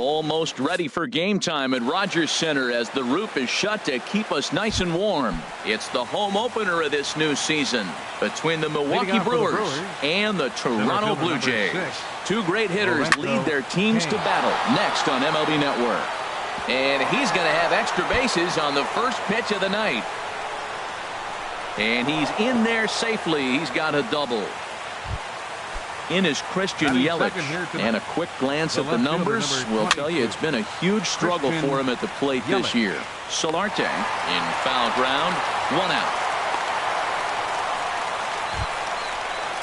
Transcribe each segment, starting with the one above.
Almost ready for game time at Rogers Center as the roof is shut to keep us nice and warm. It's the home opener of this new season between the Milwaukee Brewers and the Toronto Blue Jays. Two great hitters lead their teams to battle next on MLB Network. And he's going to have extra bases on the first pitch of the night. And he's in there safely. He's got a double. In is Christian Yelich, and a quick glance at the numbers will tell you it's been a huge struggle for him at the plate this year. Solarte in foul ground, 1 out.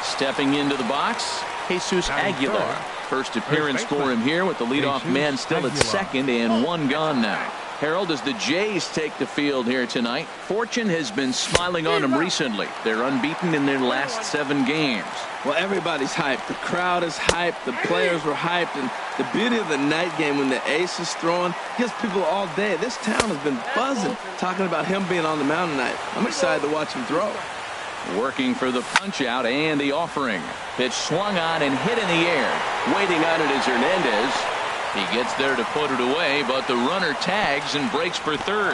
Stepping into the box, Jesus Aguilar. First appearance for him here with the leadoff man still at second and 1 gone now. Harold, as the Jays take the field here tonight, fortune has been smiling on them recently. They're unbeaten in their last 7 games. Well, everybody's hyped. The crowd is hyped. The players were hyped. And the beauty of the night game when the ace is throwing gives people all day. This town has been buzzing talking about him being on the mound tonight. I'm excited to watch him throw. Working for the punch out and the offering. Pitch swung on and hit in the air. Waiting on it is Hernandez. He gets there to put it away, but the runner tags and breaks for third.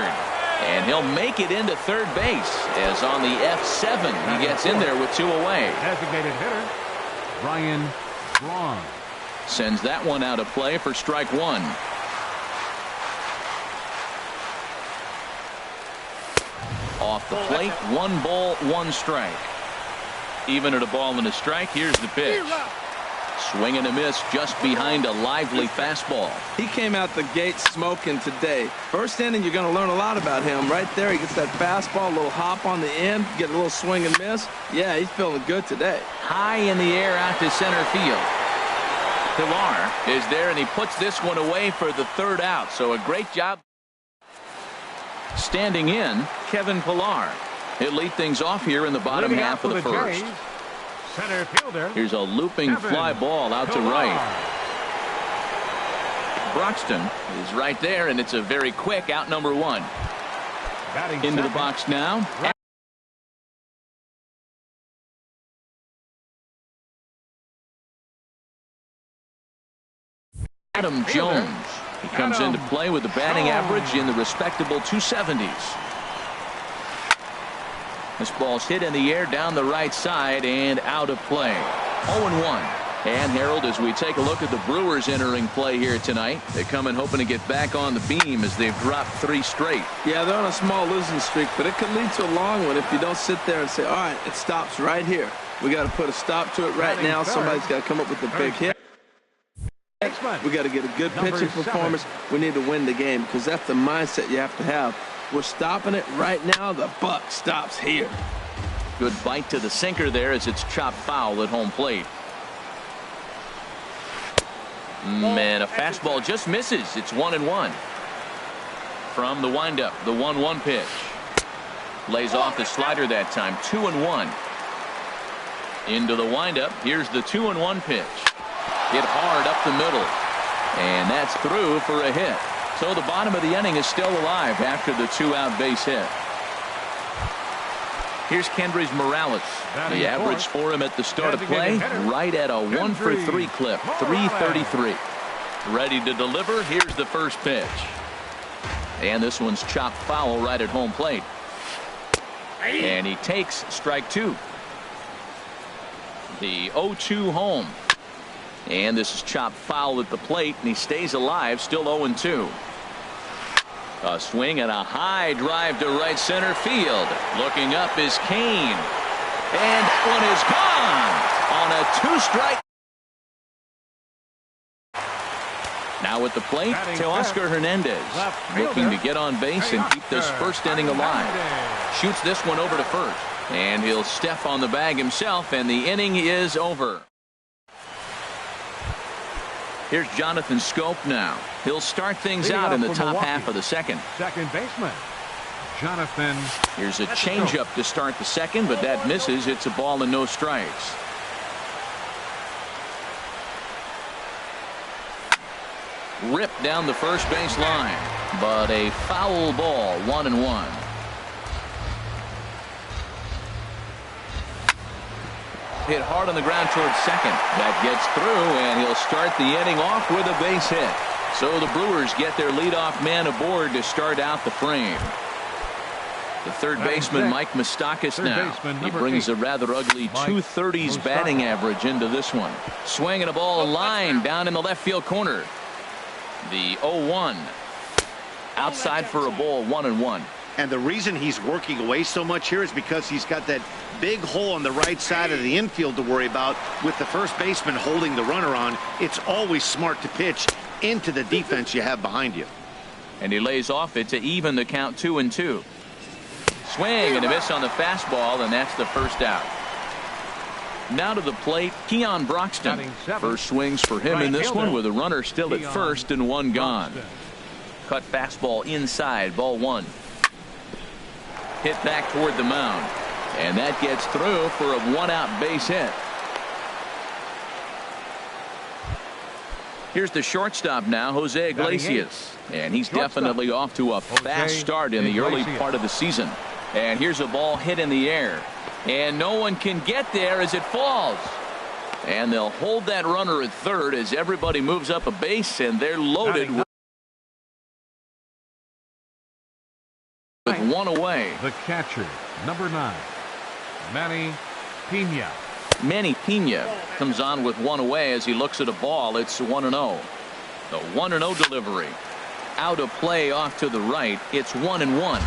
And he'll make it into third base as on the F7 he gets in there with 2 away. Designated hitter Brian Braun sends that one out of play for strike 1. Off the plate, 1 ball, 1 strike. Even at a ball and a strike, here's the pitch. Swing and a miss just behind a lively fastball. He came out the gate smoking today. First inning, you're going to learn a lot about him. Right there, he gets that fastball, a little hop on the end, get a little swing and miss. Yeah, he's feeling good today. High in the air out to center field. Pilar is there, and he puts this one away for the 3rd out. So a great job. Standing in, Kevin Pilar. He'll lead things off here in the bottom half of the first. Center fielder. Here's a looping fly ball out to right. Broxton is right there, and it's a very quick out number 1. Into the box now. Adam Jones. He comes into play with a batting average in the respectable 270s. This ball's hit in the air down the right side and out of play. 0-1. And Harold, as we take a look at the Brewers entering play here tonight, they come in hoping to get back on the beam as they've dropped 3 straight. Yeah, they're on a small losing streak, but it could lead to a long one if you don't sit there and say, all right, it stops right here. We got to put a stop to it right now. Somebody's got to come up with a big hit. We got to get a good pitching performance. We need to win the game because that's the mindset you have to have. We're stopping it right now. The buck stops here. Good bite to the sinker there as it's chopped foul at home plate. Man, a fastball just misses. It's 1-1. From the windup, the 1-1 pitch. Lays off the slider that time. 2-1. Into the windup. Here's the 2-1 pitch. Hit hard up the middle. And that's through for a hit. So the bottom of the inning is still alive after the 2-out base hit. Here's Kendrys Morales. The average for him at the start of play, right at a 1-for-3 clip, 333. Ready to deliver. Here's the first pitch. And this one's chopped foul right at home plate. And he takes strike 2. The 0-2 home. And this is chopped foul at the plate, and he stays alive, still 0-2. A swing and a high drive to right center field. Looking up is Kane. And that one is gone on a 2-strike. Now at the plate, Teoscar Hernandez. Looking to get on base and keep this first inning alive. Shoots this one over to first. And he'll step on the bag himself, and the inning is over. Here's Jonathan Scope now. He'll start things out in the top half of the second. Second baseman Jonathan. Here's a changeup to start the second, but that misses. It's a ball and no strikes. Ripped down the first base line, but a foul ball, 1-1. Hit hard on the ground towards second. That gets through, and he'll start the inning off with a base hit. So the Brewers get their leadoff man aboard to start out the frame. The third baseman, Mike Moustakas now. He brings a rather ugly 230s batting average into this one. Swinging a ball line down in the left field corner. The 0-1. Outside for a ball, 1-1. And the reason he's working away so much here is because he's got that big hole on the right side of the infield to worry about. With the first baseman holding the runner on, it's always smart to pitch into the defense you have behind you. And he lays off it to even the count 2-2. Swing and a miss on the fastball, and that's the first out. Now to the plate, Keon Broxton. First swings for him in this one with a runner still at first and one gone. Cut fastball inside, ball one. Hit back toward the mound, and that gets through for a one-out base hit. Here's the shortstop now, Jose Iglesias, and he's definitely off to a fast start in the early part of the season. And here's a ball hit in the air, and no one can get there as it falls. And they'll hold that runner at third as everybody moves up a base, and they're loaded with one away. The catcher, number 9, Manny Pena. Manny Pena comes on with one away as he looks at a ball. It's 1-0. The 1-0 delivery. Out of play off to the right. It's 1-1.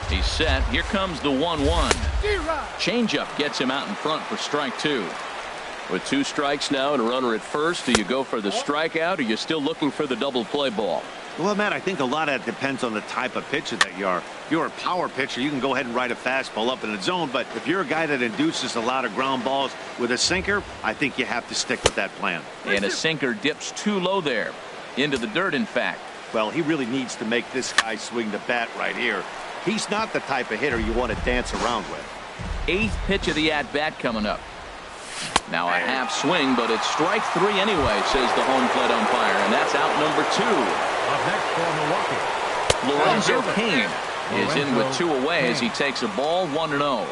He's set. Here comes the 1-1. Changeup gets him out in front for strike two. With 2 strikes now and a runner at first, do you go for the strikeout, or are you still looking for the double play ball? Well, Matt, I think a lot of that depends on the type of pitcher that you are. If you're a power pitcher, you can go ahead and ride a fastball up in the zone. But if you're a guy that induces a lot of ground balls with a sinker, I think you have to stick with that plan. And a sinker dips too low there. Into the dirt, in fact. Well, he really needs to make this guy swing the bat right here. He's not the type of hitter you want to dance around with. 8th pitch of the at-bat coming up. Now a half swing, but it's strike 3 anyway, says the home plate umpire, and that's out number 2. Up next for Milwaukee, Lorenzo Cain is in with 2 away as he takes a ball, 1-0.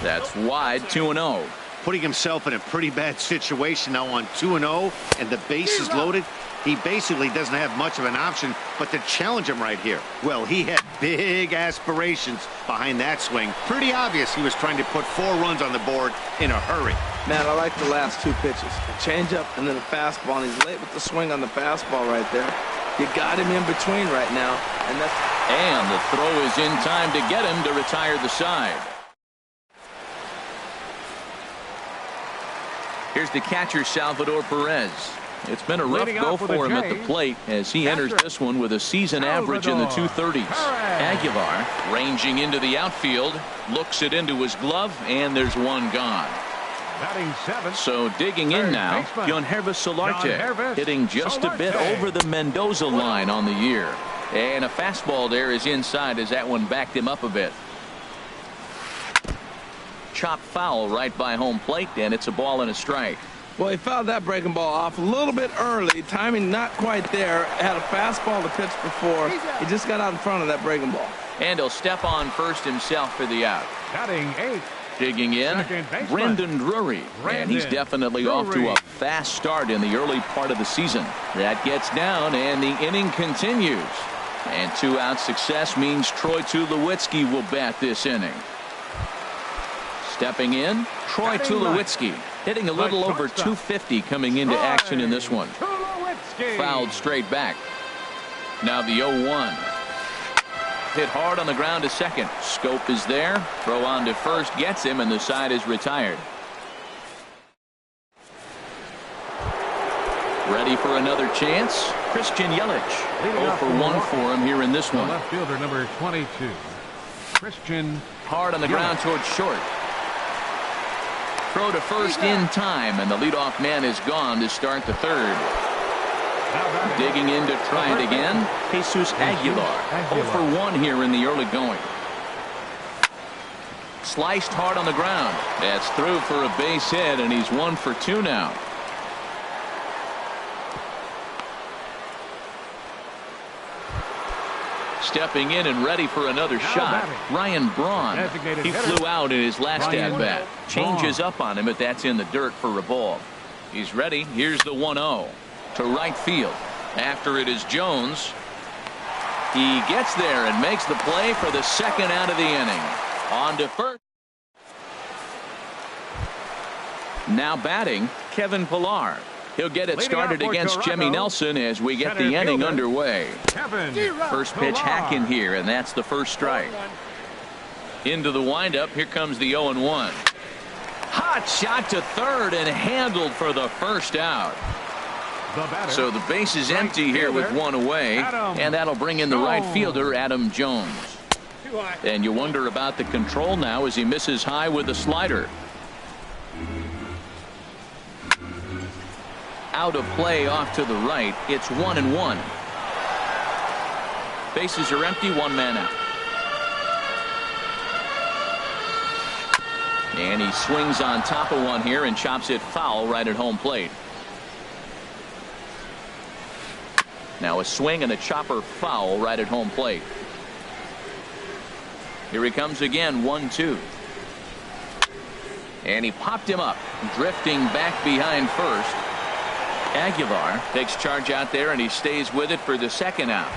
That's wide, 2-0. Putting himself in a pretty bad situation now on 2-0, and the base is loaded. He basically doesn't have much of an option but to challenge him right here. Well, he had big aspirations behind that swing. Pretty obvious he was trying to put 4 runs on the board in a hurry. Man, I like the last 2 pitches. A changeup and then a fastball, and he's late with the swing on the fastball right there. You got him in between right now, and the throw is in time to get him to retire the side. Here's the catcher, Salvador Perez. It's been a rough go for him at the plate as he enters this one with a season average in the 230s. Aguilar ranging into the outfield, looks it into his glove, and there's one gone. So digging in now, Yohanrvis Solarte hitting just a bit over the Mendoza line on the year. And a fastball there is inside as that one backed him up a bit. Chop foul right by home plate, and it's a ball and a strike. well, he fouled that breaking ball off a little bit early. Timing not quite there. Had a fastball to pitch before. He just got out in front of that breaking ball. And he'll step on first himself for the out. Batting 8. Digging in, Brendan Drury. And he's definitely off to a fast start in the early part of the season. That gets down, and the inning continues. And 2-out success means Troy Tulowitzki will bat this inning. Stepping in, Troy Tulowitzki, hitting a little over 250 coming into action in this one. Fouled straight back. Now the 0-1. Hit hard on the ground to second. Scope is there. Throw on to first gets him, and the side is retired. Ready for another chance. Christian Yelich. 0 for 1 for him here in this one. Left fielder number 22. Christian. Hard on the ground towards short. Throw to first in time, and the leadoff man is gone to start the third. Digging in to try it again, Jesus Aguilar. 0 for 1 here in the early going. Sliced hard on the ground. That's through for a base hit, and he's 1 for 2 now. Stepping in and ready for another shot, Ryan Braun. He flew out in his last at-bat. Changes up on him, but that's in the dirt for a ball. He's ready. Here's the 1-0 to right field. After it is Jones. He gets there and makes the play for the second out of the inning. On to first. Now batting, Kevin Pillar. He'll get it started against Jimmy Nelson as we get the inning underway. First pitch hacking here, and that's the first strike. Into the windup. Here comes the 0-1. Hot shot to third and handled for the first out. So the base is empty here with one away, and that'll bring in the right fielder, Adam Jones. And you wonder about the control now as he misses high with the slider. Out of play off to the right. It's 1-1. Bases are empty, one man out. And he swings on top of one here and chops it foul right at home plate. Now a swing and a chopper foul right at home plate. Here he comes again, 1-2. And he popped him up, drifting back behind first. Aguilar takes charge out there, and he stays with it for the second out.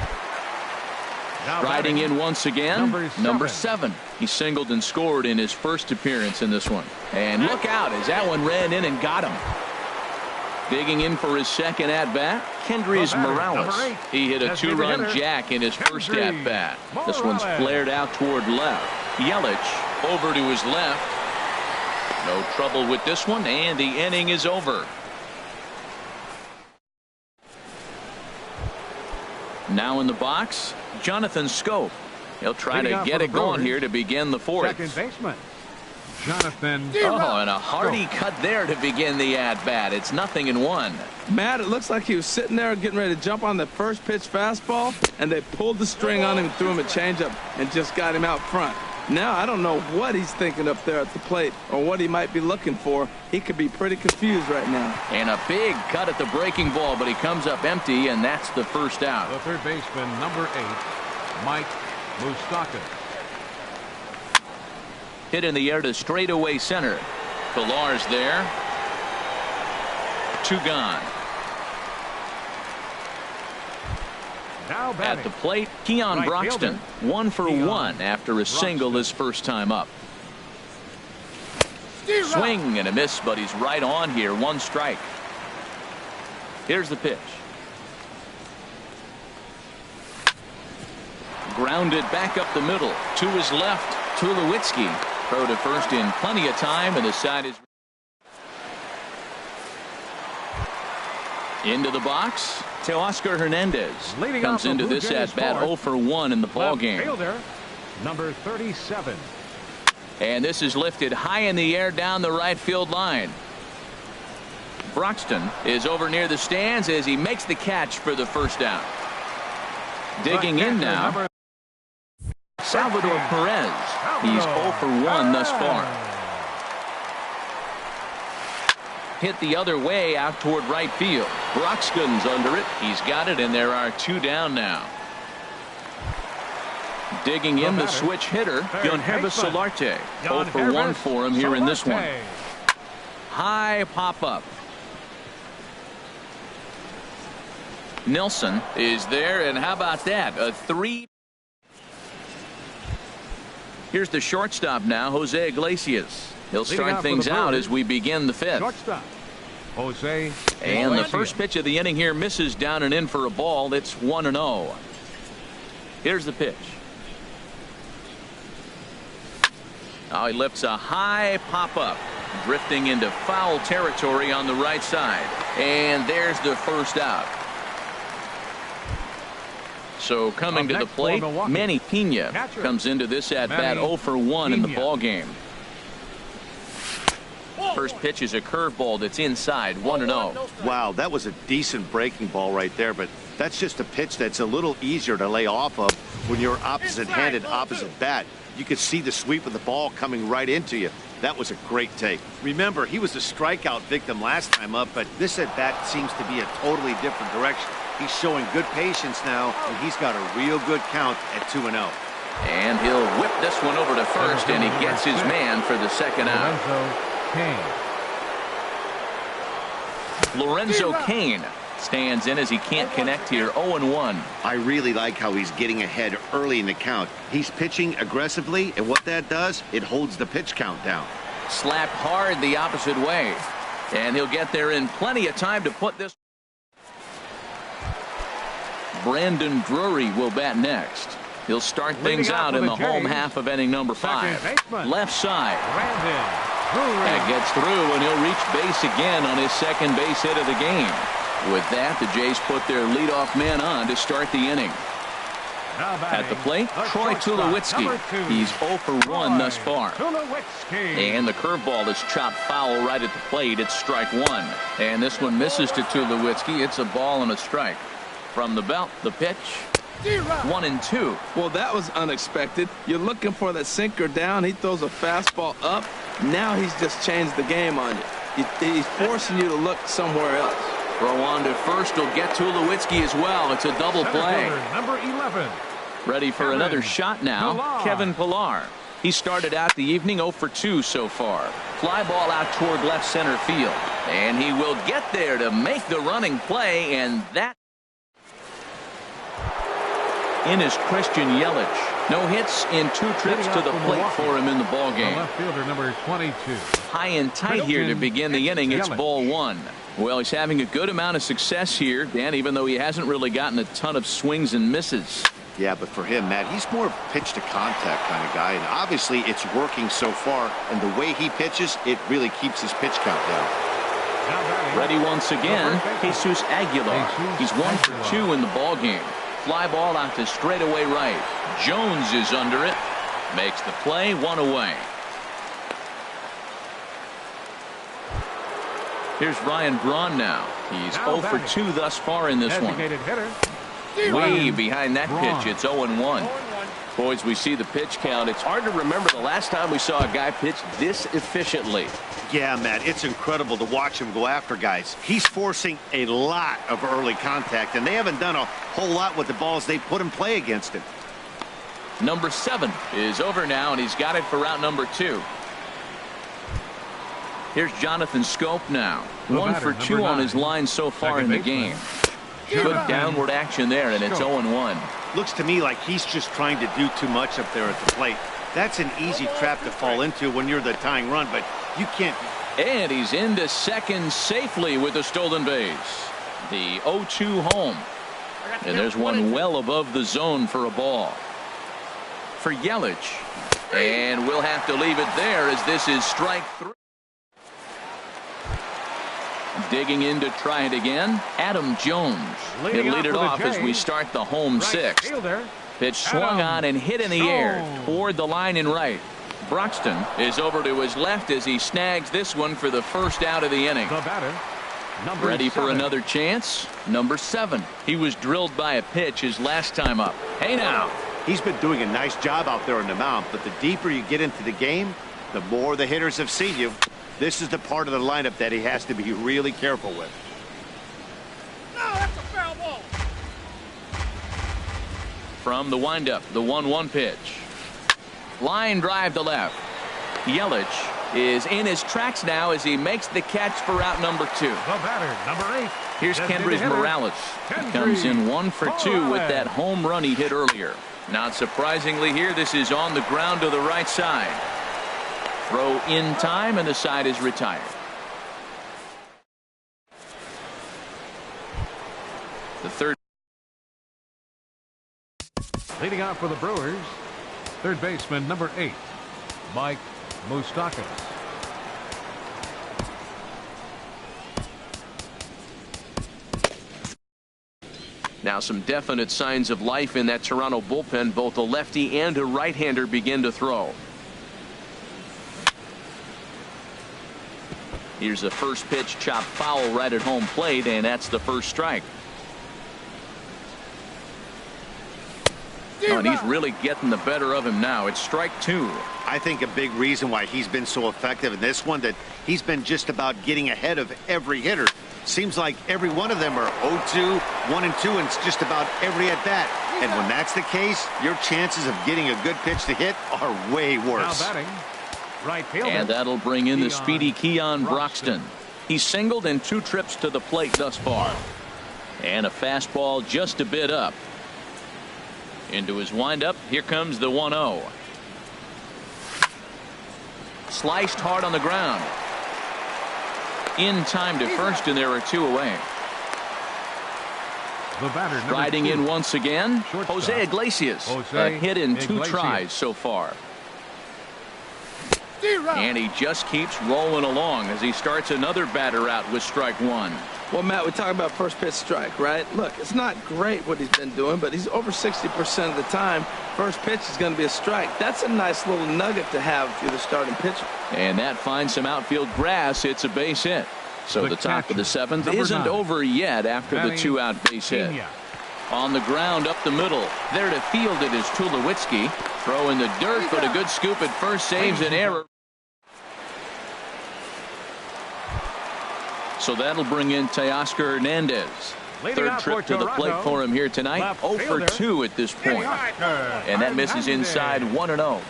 Riding in once again, number 7. He singled and scored in his first appearance in this one. And look out as that one ran in and got him. Digging in for his second at-bat, Kendrys Morales. He hit a 2-run jack in his first at-bat. This one's flared out toward left. Yelich over to his left. No trouble with this one, and the inning is over. Now in the box, Jonathan Scope. He'll try to get it going here to begin the fourth. Second baseman, Jonathan. Oh, and a hearty cut there to begin the at-bat. It's 0-1. Matt, it looks like he was sitting there getting ready to jump on the first pitch fastball, and they pulled the string on him and threw him a changeup and just got him out front. Now I don't know what he's thinking up there at the plate or what he might be looking for. He could be pretty confused right now. And a big cut at the breaking ball, but he comes up empty, and that's the first out. The third baseman, number 8, Mike Moustakas. Hit in the air to straightaway center. Pillar's there. 2 gone. Now at the plate, Keon right Broxton, fielder. 1 for 1 after a single his first time up. Swing and a miss, but he's right on here. 1 strike. Here's the pitch. Grounded back up the middle. To his left, Tulowitzki. Throw to first in plenty of time, and the side is into the box. Teoscar Hernandez comes into this at bat 0 for 1 in the ball game. Fielder, number 37. And this is lifted high in the air down the right field line. Broxton is over near the stands as he makes the catch for the first down. Digging in now, Salvador Perez. He's 0 for 1 thus far. Hit the other way out toward right field. Broxton's under it. He's got it, and there are 2 down now. Digging in the switch hitter, Yonhervis Solarte. 0 for 1 for him here in this one. High pop-up. Nelson is there, and how about that? A 3. Here's the shortstop now, Jose Iglesias. He'll start things out as we begin the 5th. Shortstop, Jose. And the first pitch of the inning here misses down and in for a ball. It's 1-0. Here's the pitch. Oh, he lifts a high pop-up, drifting into foul territory on the right side. And there's the first out. So coming to the plate, Manny Pena comes into this at-bat 0 for 1 in the ball game. First pitch is a curveball that's inside, 1-0. Wow, that was a decent breaking ball right there, but that's just a pitch that's a little easier to lay off of when you're opposite-handed, opposite bat. You could see the sweep of the ball coming right into you. That was a great take. Remember, he was a strikeout victim last time up, but this at-bat seems to be a totally different direction. He's showing good patience now, and he's got a real good count at 2-0. And he'll whip this one over to first, and he gets his man for the second out. Lorenzo Cain stands in as he can't connect here. 0-1. I really like how he's getting ahead early in the count. He's pitching aggressively, and what that does, it holds the pitch count down. Slapped hard the opposite way. And he'll get there in plenty of time to put this. Brandon Drury will bat next. He'll start things out in the home half of inning number 5. Left side. That gets through, and he'll reach base again on his second base hit of the game. With that, the Jays put their leadoff man on to start the inning. At the plate, Troy Tulowitzki. He's 0 for 1 thus far. And the curveball is chopped foul right at the plate. It's strike 1. And this one misses to Tulowitzki. It's a ball and a strike. From the belt, the pitch. 1-2. Well, that was unexpected. You're looking for that sinker down. He throws a fastball up. Now he's just changed the game on you. He's forcing you to look somewhere else. Throw on to first will get Tulowitzki as well. It's a double play. Number 11. Ready for another shot now. Kevin Pillar. He started out the evening 0 for 2 so far. Fly ball out toward left center field. And he will get there to make the running play, and that in is Christian Yelich. No hits in 2 trips to the plate for him in the ball game. Left fielder number 22. High and tight here to begin the inning. It's ball 1. Well, he's having a good amount of success here, Dan, even though he hasn't really gotten a ton of swings and misses. Yeah, but for him, Matt, he's more pitch to contact kind of guy, and obviously it's working so far, and the way he pitches, it really keeps his pitch count down. Ready once again, Jesus Aguilar. He's 1 for 2 in the ball game. Fly ball out to straightaway right. Jones is under it. Makes the play, 1 away. Here's Ryan Braun now. He's 0 for 2 thus far in this one. Way behind that pitch. It's 0-1. Boys, we see the pitch count. It's hard to remember the last time we saw a guy pitch this efficiently. Yeah, Matt, it's incredible to watch him go after guys. He's forcing a lot of early contact, and they haven't done a whole lot with the balls they put in play against him. Number 7 is over now, and he's got it for route number 2. Here's Jonathan Scope now. 1 for 2 on his line so far in the game. Good downward action there, and it's 0-1. Looks to me like he's just trying to do too much up there at the plate. That's an easy trap to fall into when you're the tying run, but you can't. And he's into second safely with a stolen base. The 0-2 home. And there's one well above the zone for a ball. For Yelich. And we'll have to leave it there as this is strike 3. Digging in to try it again, Adam Jones. He'll lead it off as we start the home 6th. Pitch swung on and hit in the air toward the line and right. Broxton is over to his left as he snags this one for the first out of the inning. Ready for another chance? Number 7. He was drilled by a pitch his last time up. Hey now. He's been doing a nice job out there on the mound, but the deeper you get into the game, the more the hitters have seen you. This is the part of the lineup that he has to be really careful with. No, that's a foul ball. From the windup, the 1-1 pitch. Line drive to left. Yelich is in his tracks now as he makes the catch for route number 2. The batter, number 8. Here's Kendrys Morales. He comes in 1 for 2 with that home run he hit earlier. Not surprisingly here, this is on the ground to the right side. Throw in time, and the side is retired. The third. Leading out for the Brewers, third baseman number 8, Mike Moustakas. Now some definite signs of life in that Toronto bullpen. Both a lefty and a right-hander begin to throw. Here's the first pitch, chopped foul right at home plate, and that's the first strike. Oh, and he's really getting the better of him now. It's strike 2. I think a big reason why he's been so effective in this one, that he's been just about getting ahead of every hitter. Seems like every one of them are 0-2, 1-2, and it's just about every at bat. And when that's the case, your chances of getting a good pitch to hit are way worse. Now batting, right fielder. And that'll bring in the speedy Keon Broxton. He's singled in 2 trips to the plate thus far. And a fastball just a bit up. Into his windup. Here comes the 1-0. Sliced hard on the ground. In time to first, and there are 2 away. The batter, Riding 2. in once again, Shortstop. Jose Iglesias. A hit in 2 tries so far. And he just keeps rolling along as he starts another batter out with strike 1. Well, Matt, we talk about first pitch strike, right? Look, it's not great what he's been doing, but he's over 60% of the time. First pitch is going to be a strike. That's a nice little nugget to have if you're the starting pitcher. And that finds some outfield grass. It's a base hit. So the top of the 7th isn't 9. over yet after the 2-out base hit. On the ground up the middle. There to field it is Tulowitzki. Throw in the dirt, but a good scoop at first saves an error. So that'll bring in Teoscar Hernandez. Third trip to the plate for him here tonight. 0 for 2 at this point. And that misses inside 1-0.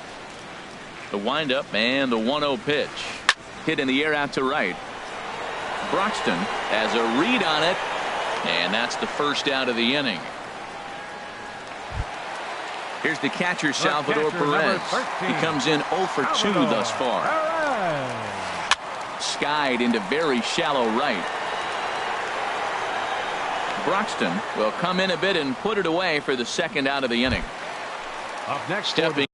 The windup and the 1-0 pitch. Hit in the air out to right. Broxton has a read on it. And that's the first out of the inning. Here's the catcher, Salvador Perez. He comes in 0 for 2 thus far. Skied into very shallow right. Broxton will come in a bit and put it away for the second out of the inning. Up next, stepping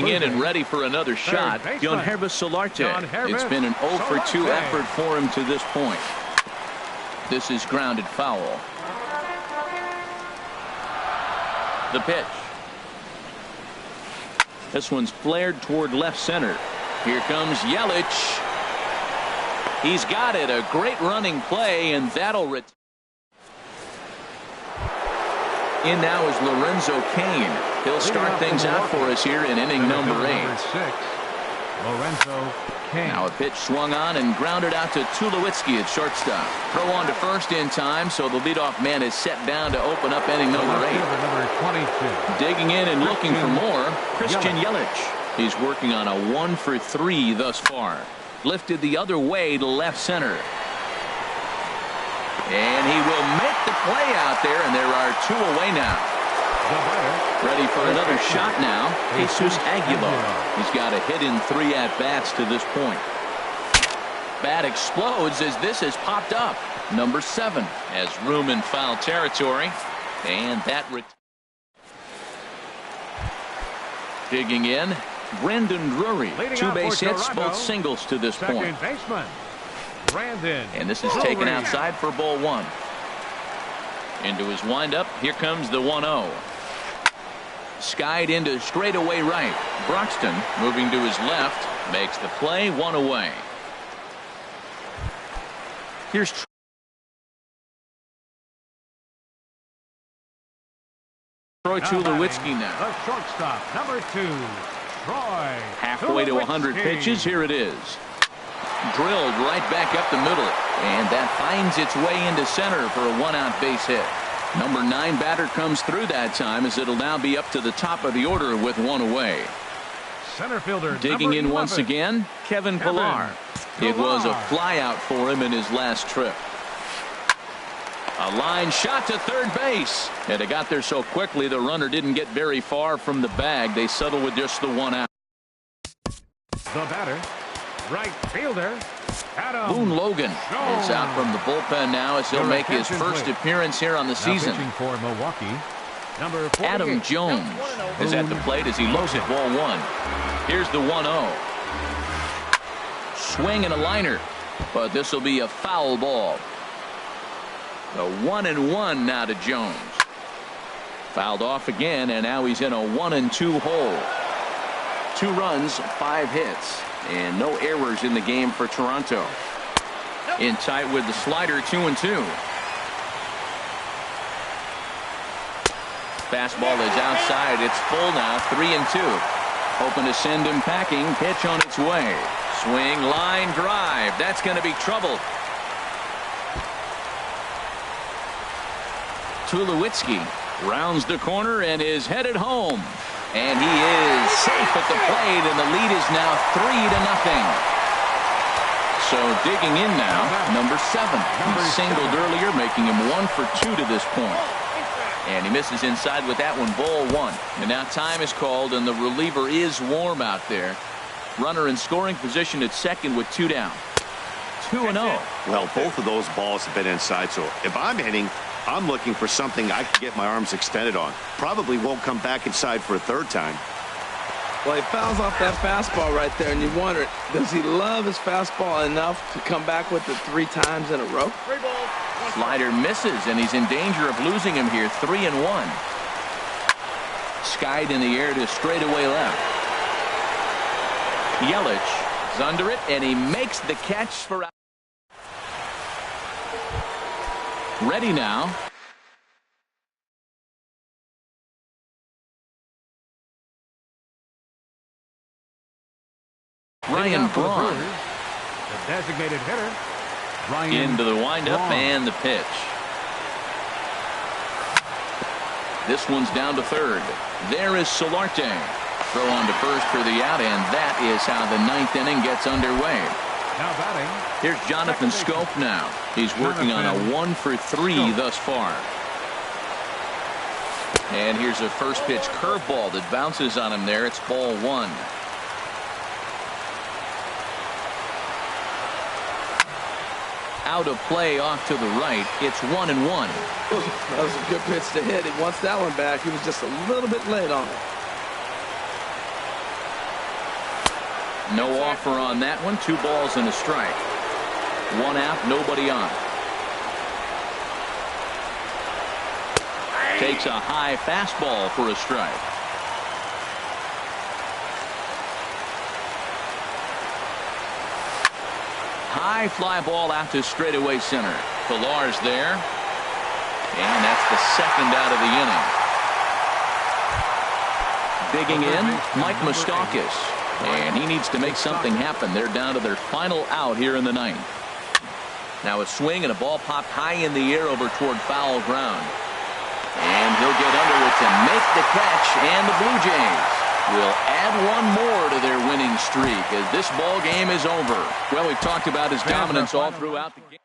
in and ready for another shot, Yohannes Solarte. It's been an 0 for 2 effort for him to this point. This is grounded foul. The pitch. This one's flared toward left center. Here comes Yelich. He's got it. A great running play, and that'll return. In now is Lorenzo Cain. He'll start things out for us here in inning number 8. Lorenzo Cain. Now a pitch swung on and grounded out to Tulowitzki at shortstop. Throw on to first in time, so the leadoff man is set down to open up inning number 8. Number 22. Digging in and looking for more, Christian Yelich. He's working on a 1 for 3 thus far. Lifted the other way to left center. And he will make the play out there, and there are 2 away now. Ready for another shot now, Jesus Aguilar. He's got a hit in 3 at-bats to this point. Bat explodes as this has popped up. Number 7 has room in foul territory, and that digging in. Brandon Drury, 2 base hits, both singles to this point. And this is taken outside for ball 1. Into his windup. Here comes the 1-0. Skied into straightaway right. Broxton moving to his left makes the play. 1 away. Here's Troy Tulowitzki now. The shortstop, number 2. Troy. Halfway to 100 pitches. Here it is. Drilled right back up the middle. And that finds its way into center for a 1-out base hit. Number 9 batter comes through that time as it'll now be up to the top of the order with 1 away. Center fielder digging in 11. once again, Kevin Pillar. It was a fly out for him in his last trip. A line shot to third base. And it got there so quickly the runner didn't get very far from the bag. They settled with just the 1 out. The batter, right fielder, Adam Boone Logan is out from the bullpen now as he'll make his first appearance here on the season. Pitching for Milwaukee, number 48. Adam Jones is at the plate as he looks at ball 1. Here's the 1-0. Swing and a liner, but this will be a foul ball. The 1-1 now to Jones. Fouled off again, and now he's in a 1-2 hole. 2 runs, 5 hits, and no errors in the game for Toronto. In tight with the slider, 2-2. Fastball is outside. It's full now, 3-2. Hoping to send him packing. Pitch on its way. Swing, line drive. That's going to be trouble. Tulowitzki rounds the corner and is headed home. And he is safe at the plate, and the lead is now 3-0. So digging in now, number 7. He singled earlier, making him 1 for 2 to this point. And he misses inside with that one, ball 1. And now time is called, and the reliever is warm out there. Runner in scoring position at second with 2 down. 2-0. Well, both of those balls have been inside, so if I'm hitting, I'm looking for something I can get my arms extended on. Probably won't come back inside for a third time. Well, he fouls off that fastball right there, and you wonder, does he love his fastball enough to come back with it 3 times in a row? 3 balls. Slider misses, and he's in danger of losing him here. 3-1. Skied in the air to straightaway left. Yelich is under it, and he makes the catch for out. Ready now. Ryan Braun. The designated hitter. Ryan Into the windup Braun. and the pitch. This one's down to third. There is Solarte. Throw on to first for the out, and that is how the 9th inning gets underway. Now batting. Here's Jonathan Scope now. He's working on a 1 for 3 thus far. And here's a first pitch curveball that bounces on him there. It's ball 1. Out of play off to the right. It's 1-1. That was a good pitch to hit. He wants that one back. He was just a little bit late on it. No offer on that one. 2 balls and a strike. 1 out, nobody on. Takes a high fastball for a strike. High fly ball out to straightaway center. Pillar's there. And that's the 2nd out of the inning. Digging in, Mike Moustakas. And he needs to make something happen. They're down to their final out here in the 9th. Now a swing and a ball popped high in the air over toward foul ground. And he'll get under it to make the catch. And the Blue Jays will add 1 more to their winning streak as this ball game is over. Well, we've talked about his dominance all throughout the game.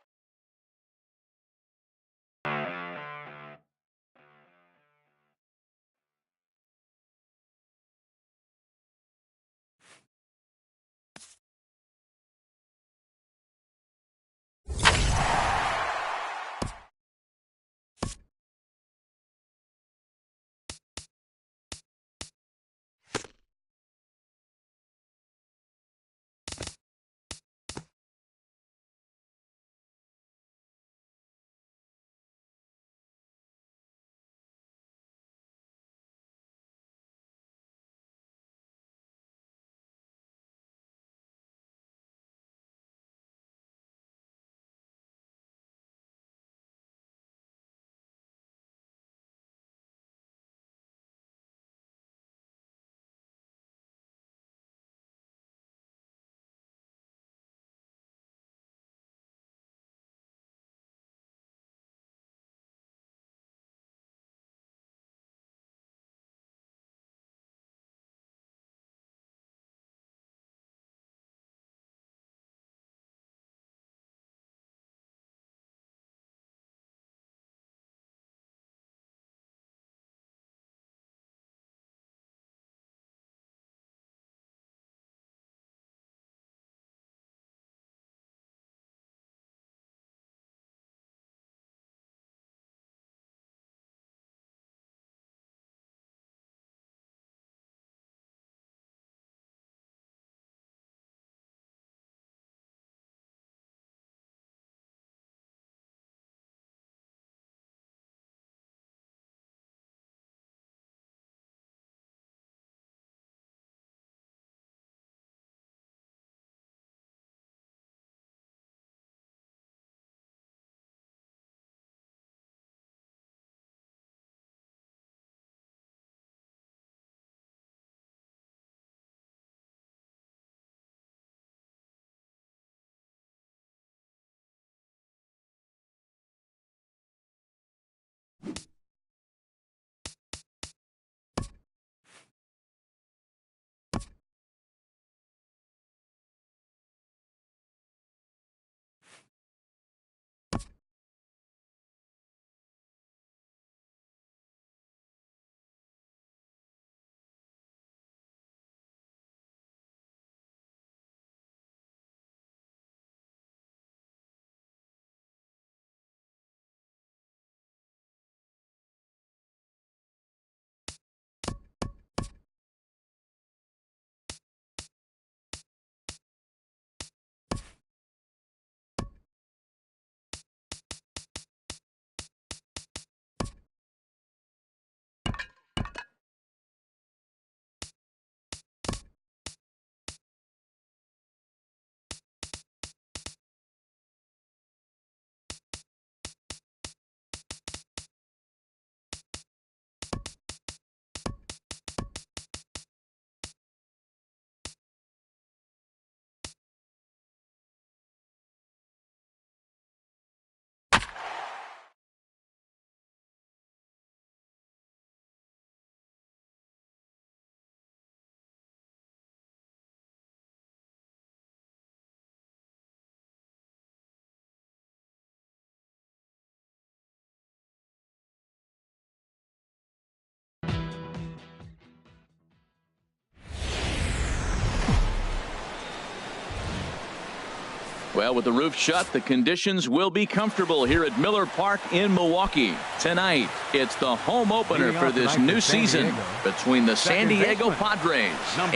Well, with the roof shut, the conditions will be comfortable here at Miller Park in Milwaukee. Tonight, it's the home opener for this new season between the San Diego Padres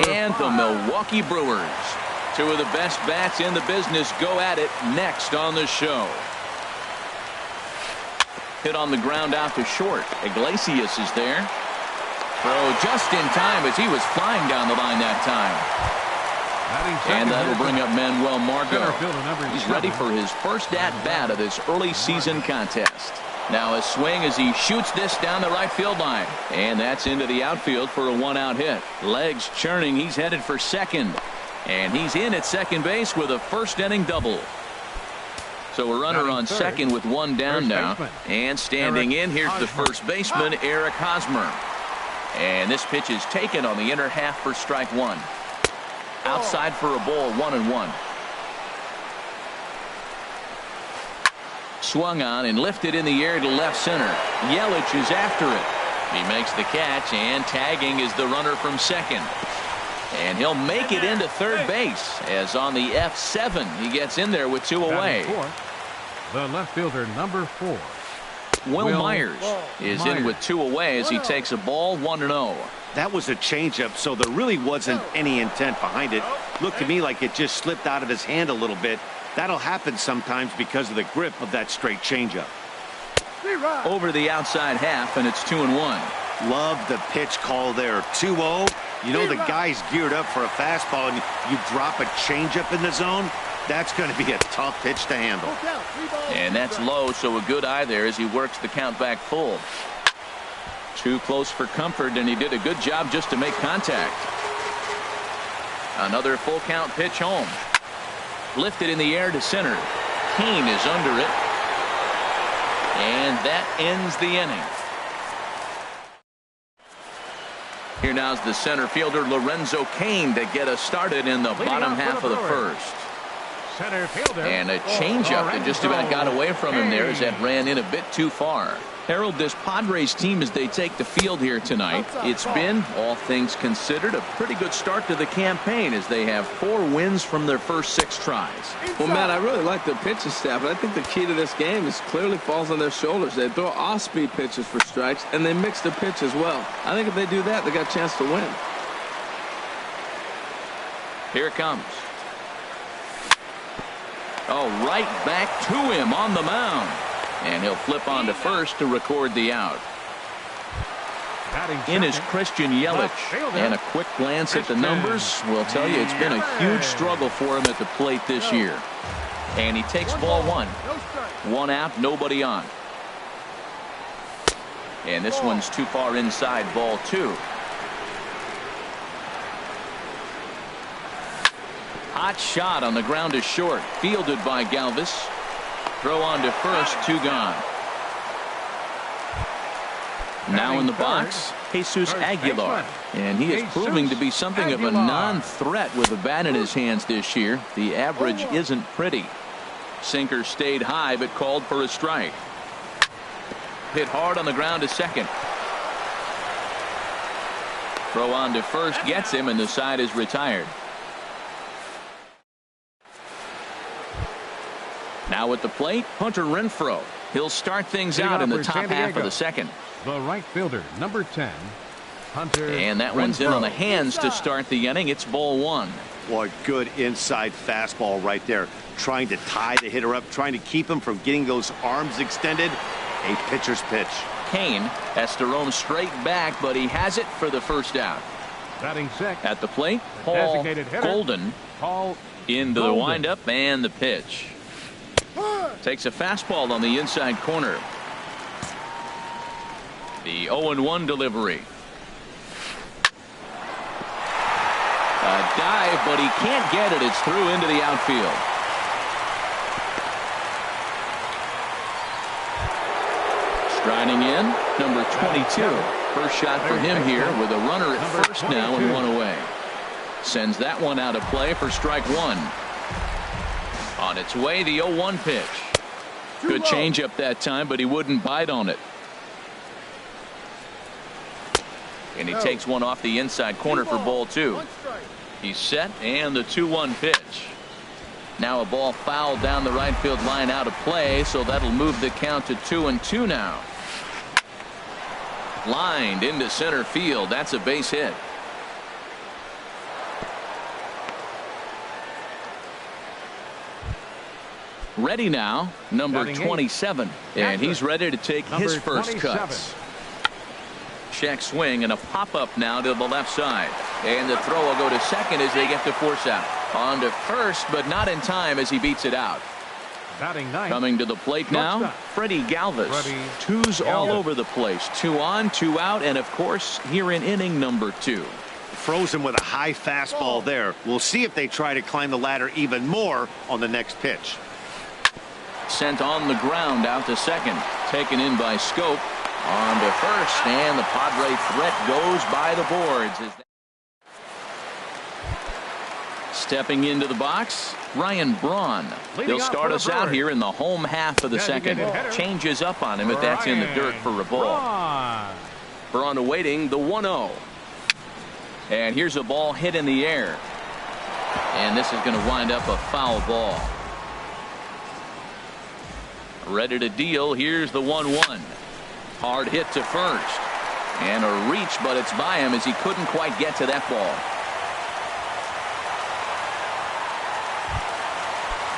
and the Milwaukee Brewers. Two of the best bats in the business go at it next on the show. Hit on the ground out to short. Iglesias is there. Throw just in time as he was flying down the line that time. And that'll bring up Manuel Margot. He's ready for his first at-bat of this early season contest. Now a swing as he shoots this down the right field line. And that's into the outfield for a one-out hit. Legs churning. He's headed for second. And he's in at second base with a first-inning double. So a runner on second with one down now. And standing in, here's the first baseman, Eric Hosmer. And this pitch is taken on the inner half for strike one. Outside for a ball, 1-1. Swung on and lifted in the air to left center. Yelich is after it. He makes the catch, and tagging is the runner from second. And he'll make it into third base as on the F7 he gets in there with two away. The left fielder, number 4. Will Myers is in with two away as he takes a ball, 1-0. That was a changeup, so there really wasn't any intent behind it. Looked to me like it just slipped out of his hand a little bit. That'll happen sometimes because of the grip of that straight changeup. Over the outside half, and it's 2-1. Love the pitch call there. 2-0. You know the guy's geared up for a fastball, and you drop a changeup in the zone. That's going to be a tough pitch to handle. And that's low, so a good eye there as he works the count back full. Too close for comfort, and he did a good job just to make contact. Another full count pitch home. Lifted in the air to center. Kane is under it. And that ends the inning. Here now's the center fielder Lorenzo Kane to get us started in the bottom half of the first. And a changeup that just about got away from him there as that ran in a bit too far. Harold, this Padres team as they take the field here tonight, it's been, all things considered, a pretty good start to the campaign as they have 4 wins from their first 6 tries. Well, Matt, I really like their pitching staff, but I think the key to this game is clearly falls on their shoulders. They throw off-speed pitches for strikes, and they mix the pitch as well. I think if they do that, they got a chance to win. Here it comes. Oh, right back to him on the mound. And he'll flip on to first to record the out. In is Christian Yelich. And a quick glance at the numbers will tell you it's been a huge struggle for him at the plate this year. And he takes ball 1. 1 out, nobody on. And this one's too far inside, ball 2. Hot shot on the ground to short. Fielded by Galvis. Throw on to first, 2 gone. Now in the box, Jesus Aguilar. And he is proving to be something of a non-threat with the bat in his hands this year. The average isn't pretty. Sinker stayed high but called for a strike. Hit hard on the ground to second. Throw on to first gets him, and the side is retired. Now at the plate, Hunter Renfroe. He'll start things out in the top half of the second. The right fielder, number 10, Hunter. And that one's in on the hands to start the inning. It's ball 1. Boy, good inside fastball right there. Trying to tie the hitter up, trying to keep him from getting those arms extended. A pitcher's pitch. Kane has to roam straight back, but he has it for the first out. Batting second. At the plate, Paul Golden. Into the windup and the pitch. Takes a fastball on the inside corner. The 0-1 delivery. A dive, but he can't get it. It's through into the outfield. Striding in, number 22. First shot for him here with a runner at first now and 1 away. Sends that one out of play for strike 1. On its way, the 0-1 pitch. Good changeup that time, but he wouldn't bite on it. And he takes one off the inside corner for ball 2. He's set, and the 2-1 pitch. Now a ball fouled down the right field line out of play, so that'll move the count to 2-2 now. Lined into center field. That's a base hit. Ready now, number 27, and he's ready to take his first cuts. Check swing and a pop-up now to the left side. And the throw will go to second as they get the force out. On to first, but not in time as he beats it out. Coming to the plate now, Freddie Galvis. Twos all over the place. 2 on, 2 out, and of course, here in inning number 2. Frozen with a high fastball there. We'll see if they try to climb the ladder even more on the next pitch. Sent on the ground out to second. Taken in by Scope. On to first, and the Padre threat goes by the boards. Stepping into the box, Ryan Braun. He'll start us out here in the home half of the second. Changes up on him, but that's in the dirt for a ball. Braun awaiting the 1-0. And here's a ball hit in the air. And this is going to wind up a foul ball. Ready to deal. Here's the 1-1. Hard hit to first. And a reach, but it's by him as he couldn't quite get to that ball.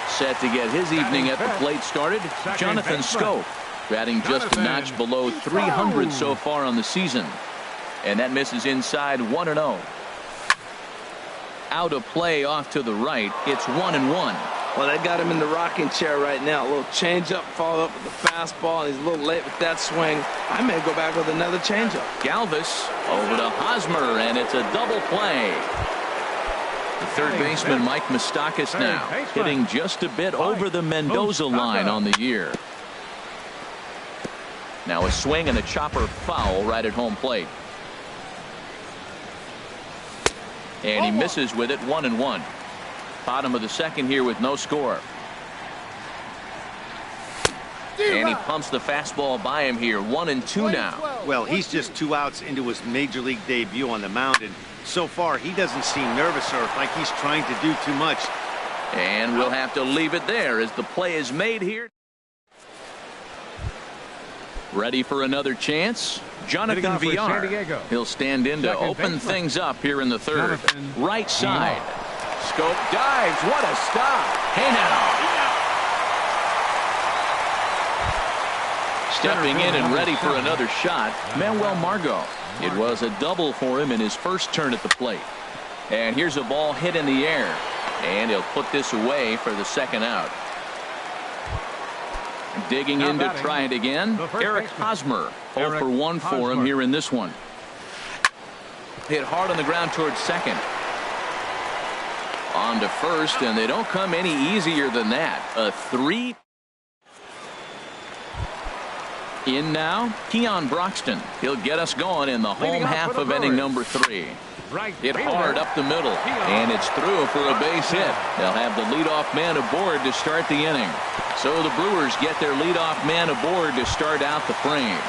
Set to get his evening at the plate started, Jonathan Scope, batting just a notch below 300 so far on the season. And that misses inside 1-0. Out of play off to the right. It's 1-1. Well, they got him in the rocking chair right now. A little changeup, followed up with the fastball, and he's a little late with that swing. I may go back with another changeup. Galvis over to Hosmer, and it's a double play. The third baseman, Mike Moustakas, now hitting just a bit over the Mendoza line on the year. Now a swing and a chopper foul right at home plate. And he misses with it. 1-1. Bottom of the second here with no score. And he pumps the fastball by him here. 1-2 now. Well, he's just 2 outs into his major league debut on the mound, and so far he doesn't seem nervous or like he's trying to do too much. And we'll have to leave it there as the play is made here. Ready for another chance? Jonathan Villar. He'll stand in to open things up here in the third. Right side. Scope dives. What a stop. Hey now. Stepping in and ready for another shot, Manuel Margot. It was a double for him in his first turn at the plate. And here's a ball hit in the air. And he'll put this away for the second out. Digging in to try it again, Eric Hosmer. 0 for 1 for him here in this one. Hit hard on the ground towards second. On to first, and they don't come any easier than that. A 3. In now, Keon Broxton. He'll get us going in the home half of inning number 3. Hit hard up the middle, and it's through for a base hit. They'll have the leadoff man aboard to start the inning. So the Brewers get their leadoff man aboard to start out the frame.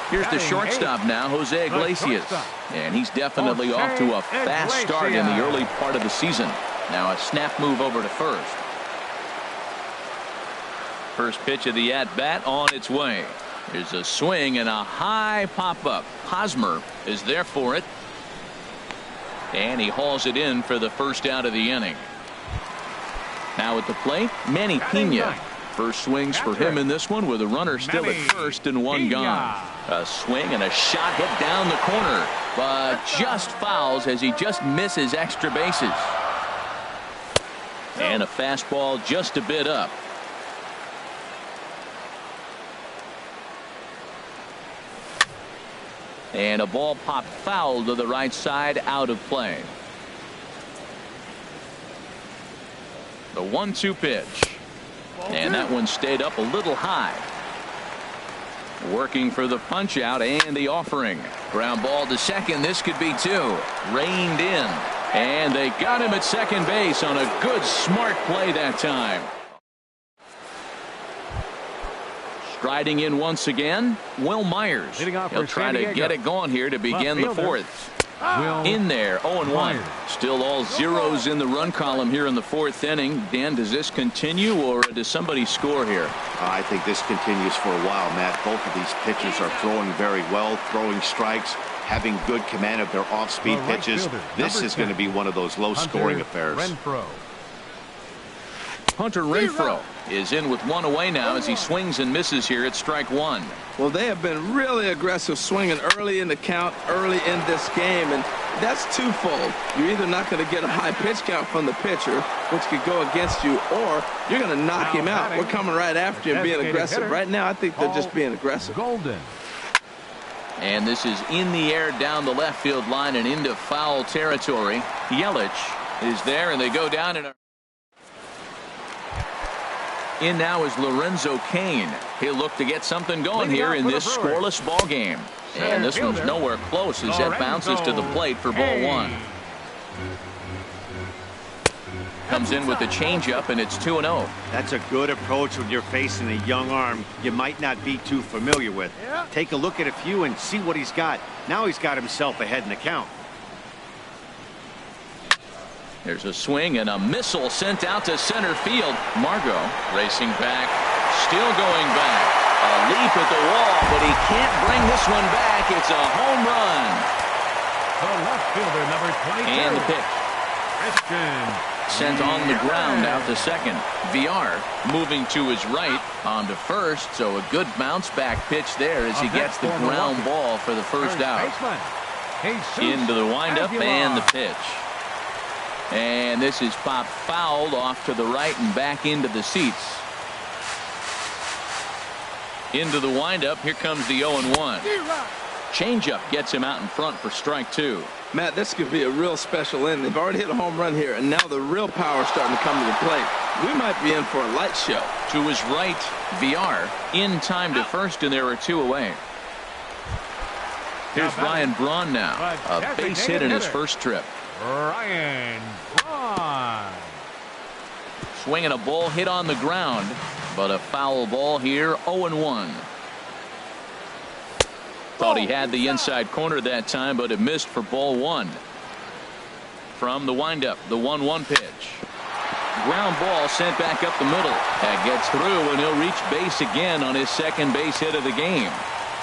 Here's the shortstop now, Jose Iglesias. And he's definitely off to a fast start in the early part of the season. Now a snap move over to first. First pitch of the at-bat on its way. There's a swing and a high pop-up. Hosmer is there for it. And he hauls it in for the first out of the inning. Now at the plate, Manny Pena. First swings for him in this one with a runner still at first and one gone. A swing and a shot hit down the corner, but just fouls as he just misses extra bases. And a fastball just a bit up. And a ball popped foul to the right side, out of play. The 1-2 pitch. And that one stayed up a little high. Working for the punch out and the offering. Ground ball to second. This could be 2. Reined in. And they got him at second base on a good, smart play that time. Striding in once again, Will Myers. He'll try to get it going here to begin the 4th. In there, 0-1. Still all zeros in the run column here in the fourth inning. Dan, does this continue or does somebody score here? I think this continues for a while, Matt. Both of these pitchers are throwing very well, throwing strikes, having good command of their off-speed pitches. This is going to be one of those low-scoring affairs. Hunter Renfroe is in with one away now as he swings and misses here at strike one. Well, they have been really aggressive swinging early in the count, early in this game, and that's twofold. You're either not going to get a high pitch count from the pitcher, which could go against you, or you're going to knock him out. We're coming right after you and being aggressive. Right now, I think they're just being aggressive. Golden. And this is in the air down the left field line and into foul territory. Yelich is there, and they go down and in now is Lorenzo Cain. He'll look to get something going here in this scoreless ball game. And this one's nowhere close as that bounces to the plate for ball one. Comes in with the changeup, and it's 2-0. That's a good approach when you're facing a young arm you might not be too familiar with. Take a look at a few and see what he's got. Now he's got himself ahead in the count. There's a swing and a missile sent out to center field. Margot racing back, still going back. A leap at the wall, but he can't bring this one back. It's a home run. The left fielder, number 22. And the pitch. Sent on the ground out to second. VR moving to his right onto first, so a good bounce back pitch there as he gets the ground ball for the first out. Into the windup and the pitch. And this is popped fouled off to the right and back into the seats. Into the windup. Here comes the 0-1. Changeup gets him out in front for strike two. Matt, this could be a real special inning. They've already hit a home run here, and now the real power is starting to come to the plate. We might be in for a light show. To his right, VR in time to first, and there are two away. Here's Ryan Braun now. A base hit in his first trip. Ryan Braun. Swinging a ball hit on the ground, but a foul ball here, 0-1. Thought he had the inside corner that time, but it missed for ball one. From the windup, the 1-1 pitch. Ground ball sent back up the middle. That gets through, and he'll reach base again on his second base hit of the game.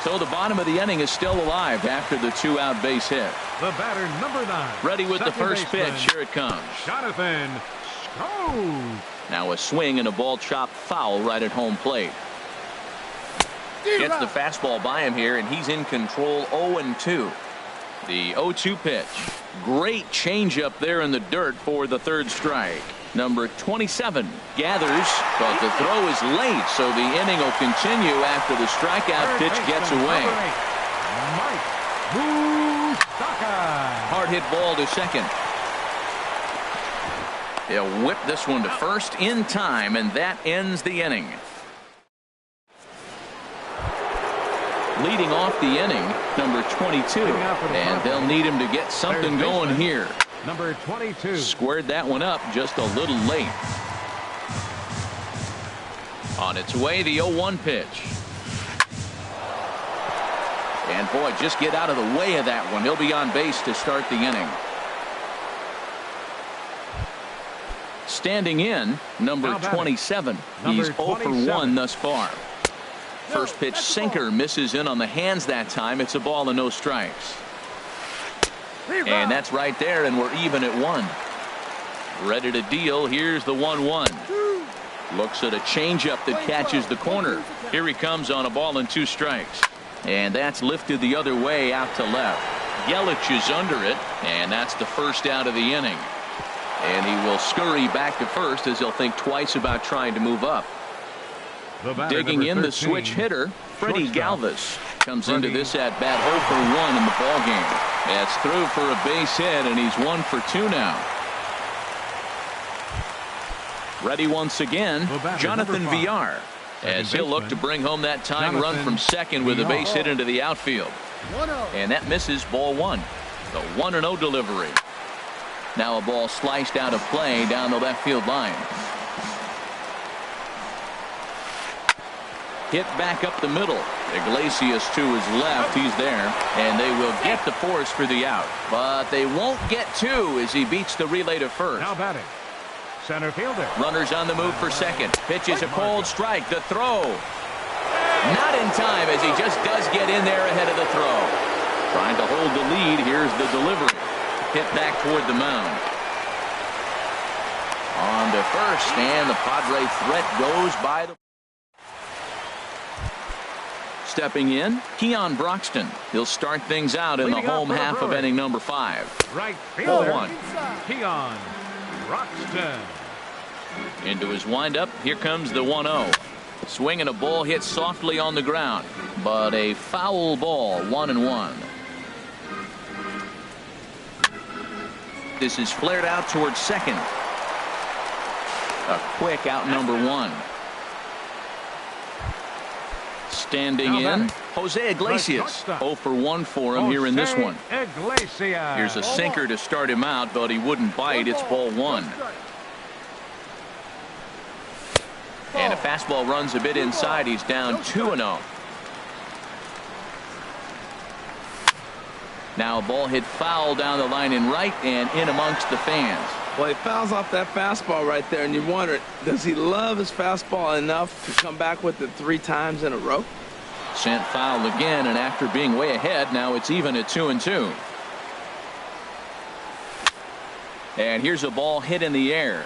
So the bottom of the inning is still alive after the two-out base hit. The batter, number 9. Ready with the first pitch. Here it comes. Jonathan Schoen. Now a swing and a ball chopped foul right at home plate. Gets the fastball by him here, and he's in control. 0-2. The 0-2 pitch. Great changeup there in the dirt for the third strike. Number 27 gathers, but the throw is late, so the inning will continue after the strikeout pitch gets away. Hard hit ball to second. He'll whip this one to first in time, and that ends the inning. Leading off the inning, number 22, and they'll need him to get something going here. Number 22. Squared that one up just a little late. On its way, the 0-1 pitch. And boy, just get out of the way of that one. He'll be on base to start the inning. Standing in, number 27. He's 0 for 1 thus far. First pitch sinker misses in on the hands that time. It's a ball and no strikes. And that's right there, and we're even at 1. Ready to deal. Here's the 1-1. Looks at a changeup that catches the corner. Here he comes on a ball and 2 strikes. And that's lifted the other way out to left. Yelich is under it, and that's the first out of the inning. And he will scurry back to first as he'll think twice about trying to move up. Digging in, the switch hitter, Freddie Galvis, comes into this at bat 0 for 1 in the ball game. That's through for a base hit, and he's 1 for 2 now. Ready once again, Jonathan VR, as he'll look to bring home that tying run from second with a base hit into the outfield. And that misses ball 1. The 1-0 delivery. Now a ball sliced out of play down the left field line. Hit back up the middle. Iglesias to his left. He's there. And they will get the force for the out. But they won't get two as he beats the relay to first. Now batting, center fielder. Runners on the move for second. Pitches a cold strike. The throw. Not in time as he just does get in there ahead of the throw. Trying to hold the lead. Here's the delivery. Hit back toward the mound. On to first, and the Padre threat goes by the... Stepping in, Keon Broxton. He'll start things out in the home half of inning number 5. Right fielder, 0-1. Keon Broxton. Into his windup, here comes the 1-0. Swinging a ball hit softly on the ground, but a foul ball, 1-1. This is flared out towards second. A quick out number 1. Standing in, Jose Iglesias. 0 for 1 for him here in this one. Iglesias. Here's a sinker to start him out, but he wouldn't bite. It's ball 1. And a fastball runs a bit inside. He's down 2-0. Now a ball hit foul down the line in right and in amongst the fans. Well, he fouls off that fastball right there, and you wonder, does he love his fastball enough to come back with it 3 times in a row? Sent foul again, and after being way ahead, now it's even at 2-2. And here's a ball hit in the air.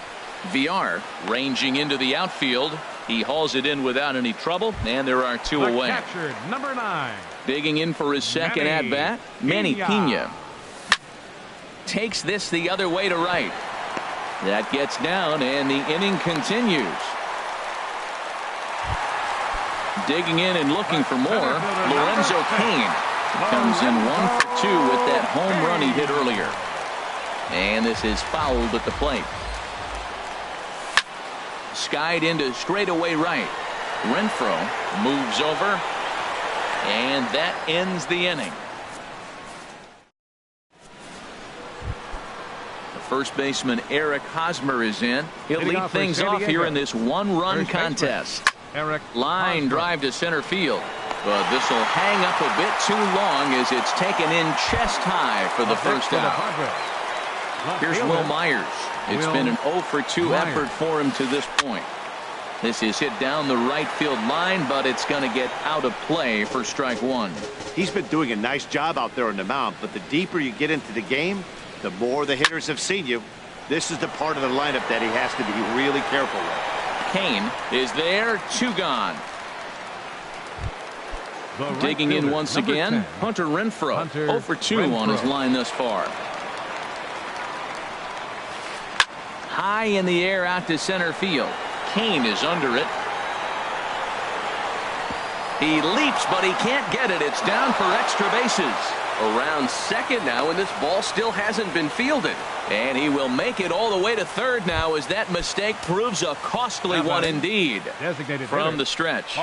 VR ranging into the outfield. He hauls it in without any trouble, and there are 2 away. Captured, number 9. Digging in for his second at-bat, Manny Pena. Takes this the other way to right. That gets down, and the inning continues. Digging in and looking for more, Lorenzo Cain comes in 1 for 2 with that home run he hit earlier. And this is fouled at the plate. Skied into straightaway right. Renfroe moves over, and that ends the inning. The first baseman Eric Hosmer is in. He'll lead things off here in this 1-run contest. Line drive to center field, but this will hang up a bit too long as it's taken in chest high for the first out. Here's Will Myers. It's been an 0 for 2 effort for him to this point. This is hit down the right field line, but it's going to get out of play for strike 1. He's been doing a nice job out there on the mound, but the deeper you get into the game, the more the hitters have seen you. This is the part of the lineup that he has to be really careful with. Kane is there, 2 gone. Digging in once again, Hunter Renfroe. 0 for 2 on his line thus far. High in the air out to center field. Kane is under it. He leaps, but he can't get it. It's down for extra bases. Around second now, and this ball still hasn't been fielded. And he will make it all the way to third now as that mistake proves a costly one indeed. From the stretch.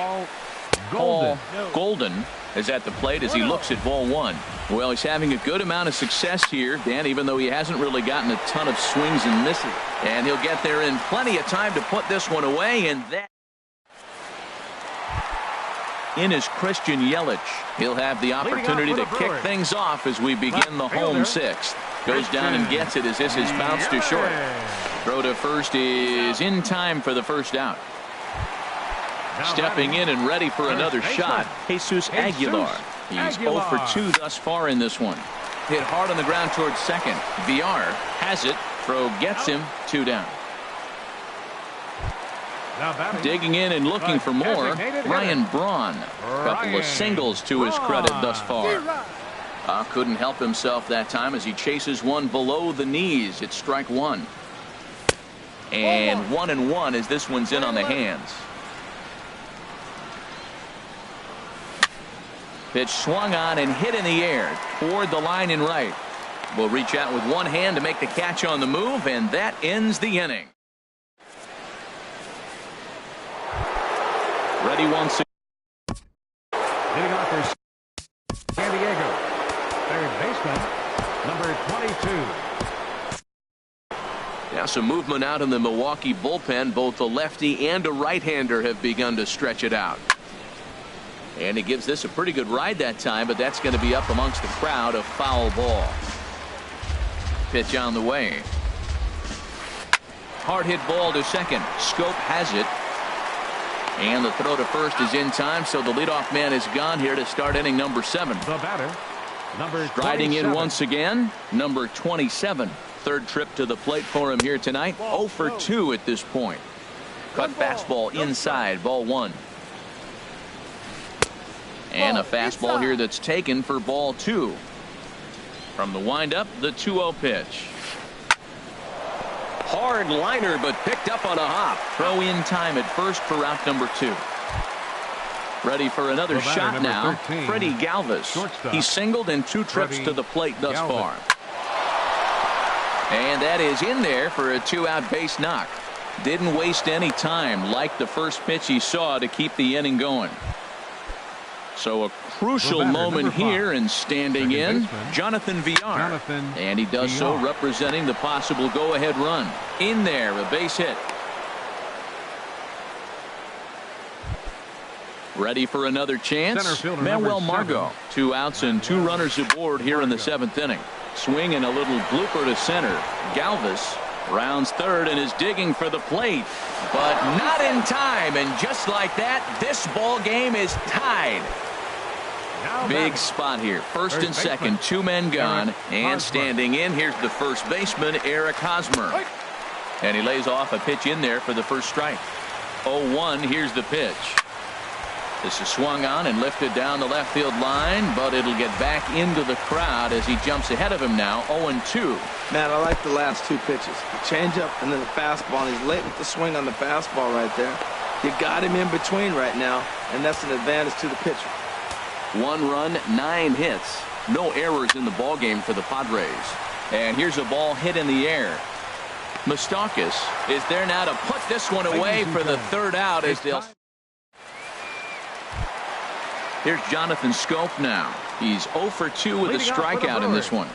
Paul Golden is at the plate as he looks at ball 1. Well, he's having a good amount of success here, Dan, even though he hasn't really gotten a ton of swings and misses. And he'll get there in plenty of time to put this one away, and that in is Christian Yelich. He'll have the opportunity to kick things off as we begin the home 6th. Goes down and gets it as this is bounced to short. Throw to first is in time for the first out. Stepping in and ready for another shot, Jesus Aguilar. He's 0 for 2 thus far in this one. Hit hard on the ground towards second. VR has it. Throw gets him. 2 down. Digging in and looking for more, Ryan Braun. A couple of singles to his credit thus far. Couldn't help himself that time as he chases one below the knees. It's strike 1. And 1-1 as this one's in on the hands. Pitch swung on and hit in the air toward the line in right. Will reach out with one hand to make the catch on the move, and that ends the inning. Ready once again. Hitting off for San Diego. Third baseman, number 22. Now some movement out in the Milwaukee bullpen. Both a lefty and a right-hander have begun to stretch it out. And he gives this a pretty good ride that time, but that's going to be up amongst the crowd. A foul ball. Pitch on the way. Hard hit ball to second. Scope has it. And the throw to first is in time, so the leadoff man is gone here to start inning number 7. The batter, number Striding in 27. once again, number 27. Third trip to the plate for him here tonight. 0 for 2 at this point. Cut fastball inside, ball 1. And a fastball here that's taken for ball 2. From the windup, the 2-0 pitch. Hard liner, but picked up on a hop. Throw in time at first for out number 2. Ready for another shot now. 13, Freddie Galvis. shortstop. He singled in 2 trips to the plate thus Galvis. far. And that is in there for a 2-out base knock. Didn't waste any time like the first pitch he saw to keep the inning going. So a crucial moment here, and standing in, baseman, Jonathan Villar. And he does so representing the possible go-ahead run. In there, a base hit. Ready for another chance? Manuel Margot. 2 outs and 2 runners aboard here in the 7th inning. Swing and a little blooper to center. Galvis rounds third and is digging for the plate, but not in time. And just like that, this ball game is tied. Big spot here. First and second, 2 men gone, and standing in, here's the first baseman, Eric Hosmer. And he lays off a pitch in there for the first strike. 0-1, here's the pitch. This is swung on and lifted down the left field line, but it'll get back into the crowd as he jumps ahead of him now. 0-2. Man, I like the last 2 pitches. The changeup and then the fastball. And he's late with the swing on the fastball right there. You got him in between right now, and that's an advantage to the pitcher. 1 run, 9 hits. No errors in the ballgame for the Padres. And here's a ball hit in the air. Moustakas is there now to put this one away for the 3rd out as they'll. Here's Jonathan Scope now. He's 0 for 2 with a strikeout in this one.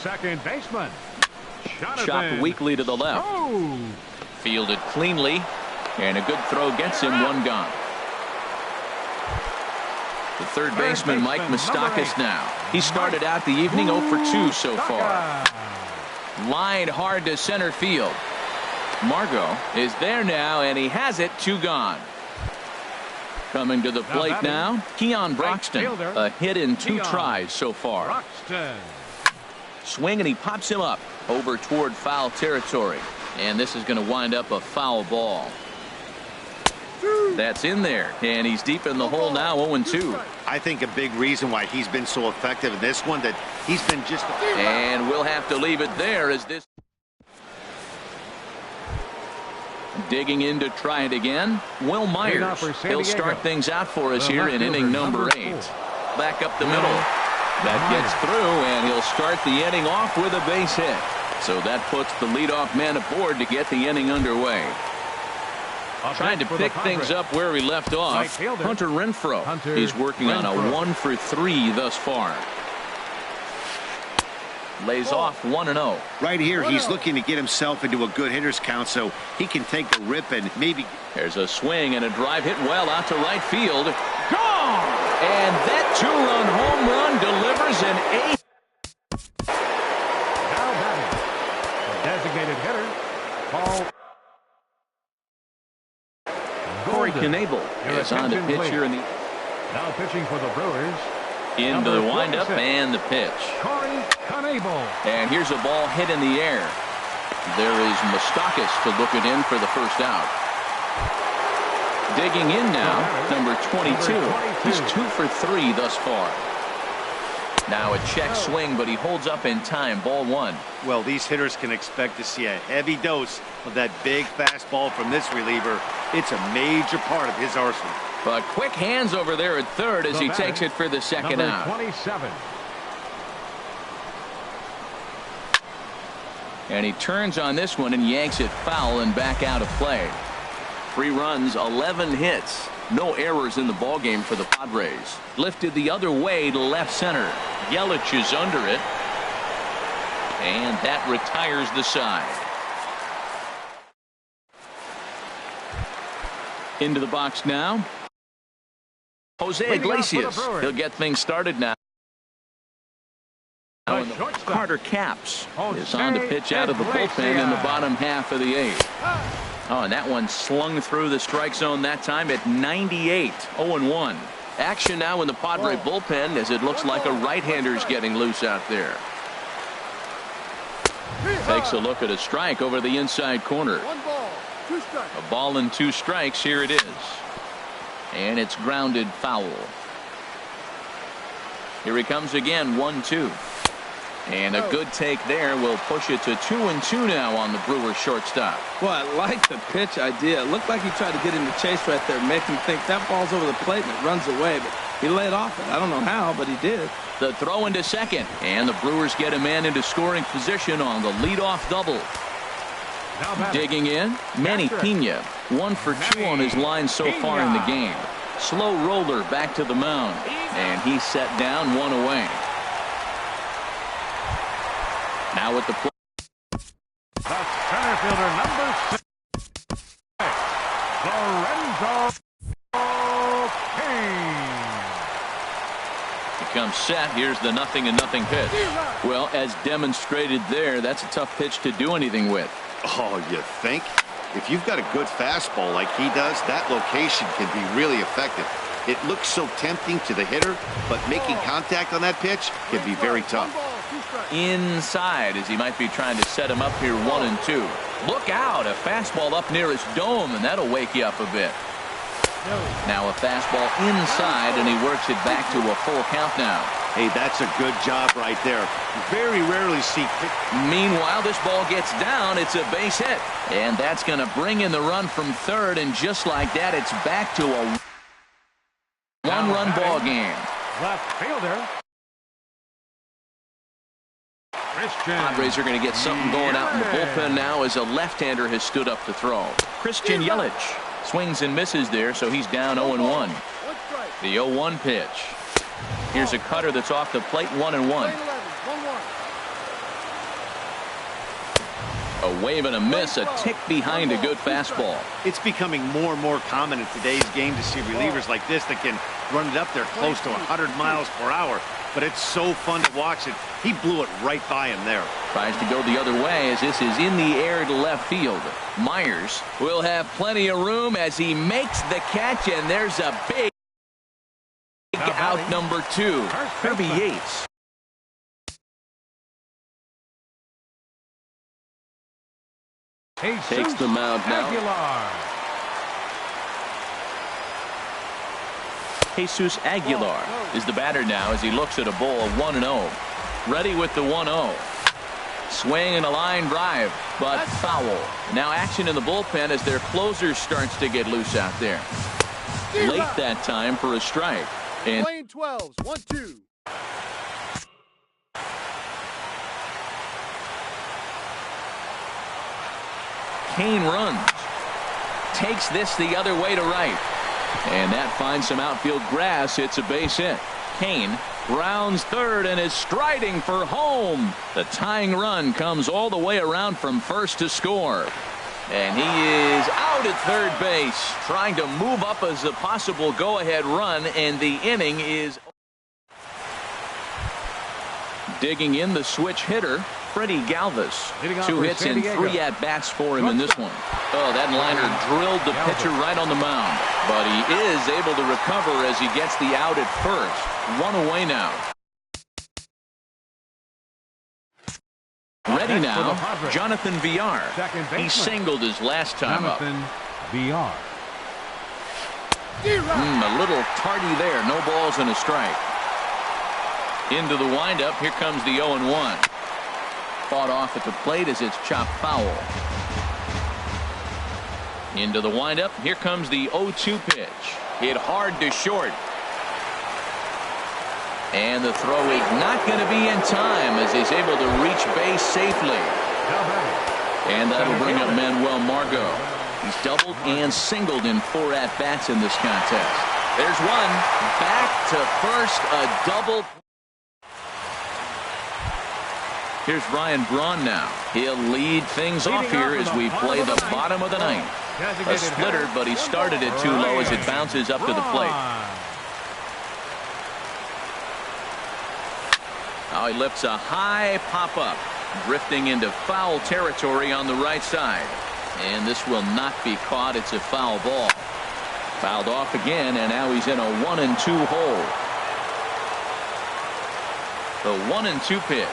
Second baseman, Chopped weakly to the left. Fielded cleanly, and a good throw gets him 1 gone. The third baseman, Mike Moustakas now. He started out the evening 0 for 2 so far. Lined hard to center field. Margot is there now, and he has it. 2 gone. Coming to the plate now, Keon Broxton. A hit in 2 tries so far. Swing, and he pops him up over toward foul territory. And this is going to wind up a foul ball. That's in there, and he's deep in the hole now. 0-2. I think a big reason why he's been so effective in this one, that he's been just. And we'll have to leave it there as this. Digging in to try it again, Will Myers. He'll start things out for us here in inning number 8. Back up the middle. That gets through, and he'll start the inning off with a base hit. So that puts the leadoff man aboard to get the inning underway. Trying to pick things up where we left off, Hunter Renfroe. He's working on a 1 for 3 thus far. Lays off 1-0. Right here, he's looking to get himself into a good hitter's count so he can take the rip and maybe. There's a swing and a drive hit well out to right field. Gone! And that 2-run home run delivers an 8th. Now batting, the designated hitter, Paul. Corey Knebel is on the pitch here in the. Now pitching for the Brewers. Into the windup and the pitch. Corey Knebel. And here's a ball hit in the air. There is Moustakas to look it in for the first out. Digging in now, number 22. He's 2 for 3 thus far. Now a check swing, but he holds up in time. Ball 1. Well, these hitters can expect to see a heavy dose of that big fastball from this reliever. It's a major part of his arsenal. But quick hands over there at third as he takes it for the second out. 27. And he turns on this one and yanks it foul and back out of play. 3 runs, 11 hits. No errors in the ballgame for the Padres. Lifted the other way to left center. Yelich is under it. And that retires the side. Into the box now, Jose Iglesias. He'll get things started now. And Carter Capps is on to pitch out of the bullpen in the bottom half of the eighth. Oh, and that one slung through the strike zone that time at 98. 0-1. Action now in the Padre bullpen as it looks like a right-hander's getting loose out there. Takes a look at a strike over the inside corner. 1 ball, 2 strikes. A ball and 2 strikes. Here it is. And it's grounded foul. Here he comes again. 1-2. And a good take there will push it to 2-2 now on the Brewers shortstop. Well, I like the pitch idea. It looked like he tried to get in the chase right there, make him think that ball's over the plate and it runs away. But he laid off it. I don't know how, but he did. The throw into second. And the Brewers get a man into scoring position on the leadoff double. Digging in, Manny Pena. 1 for 2 on his line so far in the game. Slow roller back to the mound. And he's set down 1 away. Now with the play. The center fielder, number 6, Lorenzo Cain. He comes set. Here's the 0-0 pitch. Well, as demonstrated there, that's a tough pitch to do anything with. Oh, you think? If you've got a good fastball like he does, that location can be really effective. It looks so tempting to the hitter, but making contact on that pitch can be very tough. Inside as he might be trying to set him up here 1-2. Look out, a fastball up near his dome, and that'll wake you up a bit. Now a fastball inside, and he works it back to a full count now. Hey, that's a good job right there. Very rarely see. Meanwhile, this ball gets down. It's a base hit, and that's going to bring in the run from third, and just like that, it's back to a one-run ball game. Left fielder. Padres are going to get something going out in the bullpen now as a left-hander has stood up to throw. Christian Yelich swings and misses there, so he's down 0-1. The 0-1 pitch. Here's a cutter that's off the plate, 1-1. A wave and a miss, a tick behind a good fastball. It's becoming more and more common in today's game to see relievers like this that can run it up there close to 100 miles per hour. But it's so fun to watch it. He blew it right by him there. Tries to go the other way as this is in the air to left field. Myers will have plenty of room as he makes the catch, and there's a big out number 2. Kirby Yates. Takes the mound now. Jesus Aguilar is the batter now as he looks at a ball of 1-0. Ready with the 1-0. Swing and a line drive, but foul. Now action in the bullpen as their closer starts to get loose out there. Late that time for a strike. And playing 12s, 1-2. Cain runs. Takes this the other way to right. And that finds some outfield grass. It's a base hit. Cain rounds third and is striding for home. The tying run comes all the way around from first to score. And he is out at third base, trying to move up as a possible go-ahead run, and the inning is digging in the switch hitter, Freddie Galvis. 2 hits and 3 at-bats for him in this one. Oh, that liner drilled the pitcher right on the mound. But he is able to recover as he gets the out at first. 1 away now. Ready now, Jonathan Villar. He singled his last time up. Villar. A little tardy there. No balls and a strike. Into the windup. Here comes the 0-1. Fought off at the plate as it's chopped foul. Into the windup. Here comes the 0-2 pitch. Hit hard to short. And the throw is not going to be in time as he's able to reach base safely. And that'll bring up Manuel Margot. He's doubled and singled in 4 at-bats in this contest. There's one. Back to first. A double. Here's Ryan Braun now. He'll lead things off here as we play the bottom of the 9th. A splitter, but he started it too low as it bounces up to the plate. Now he lifts a high pop-up, drifting into foul territory on the right side. And this will not be caught. It's a foul ball. Fouled off again, and now he's in a 1-2 hole. The 1-2 pitch.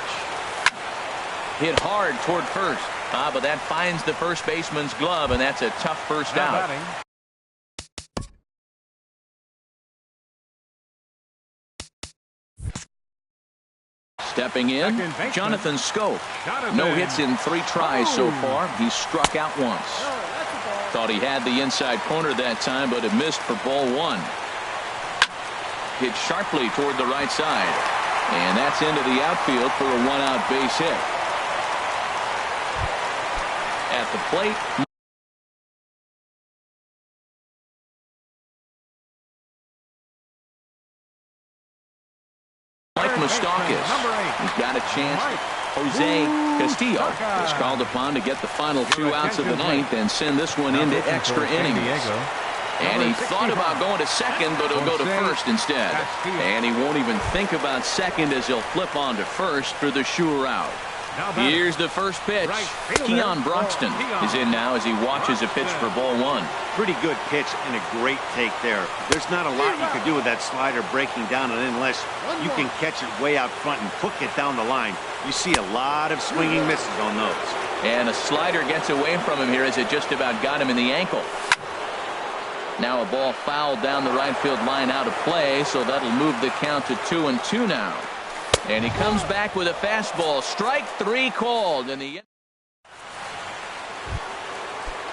Hit hard toward first. But that finds the first baseman's glove, and that's a tough first out. Stepping in, Jonathan Scope. No hits in 3 tries so far. He's struck out once. Thought he had the inside corner that time, but it missed for ball 1. Hit sharply toward the right side. And that's into the outfield for a 1-out base hit. At the plate, Moustakas. He's got a chance. Jose Castillo is called upon to get the final 2 outs of the 9th and send this one into extra innings. And he thought about going to second, but he'll go to first instead. And he won't even think about second as he'll flip on to first for the sure out. Here's the first pitch. Keon Broxton is in now as he watches a pitch for ball 1. Pretty good pitch and a great take there. There's not a lot you can do with that slider breaking down unless you can catch it way out front and hook it down the line. You see a lot of swinging misses on those. And a slider gets away from him here as it just about got him in the ankle. Now a ball fouled down the right field line out of play, so that'll move the count to 2-2 now. And he comes back with a fastball. Strike 3 called. And the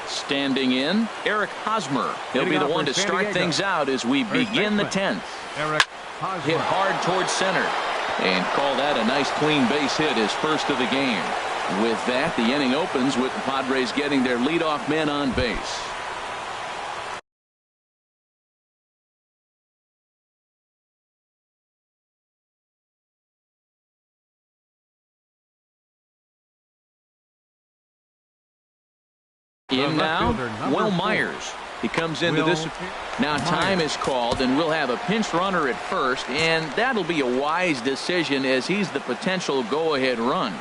standing in, Eric Hosmer. He'll be the one to start things out as we begin the 10th. Hit hard towards center. And call that a nice clean base hit, his first of the game. With that, the inning opens with the Padres getting their leadoff man on base. In now, Will Myers. He comes into this. Now time is called, and we'll have a pinch runner at first, and that'll be a wise decision as he's the potential go-ahead run.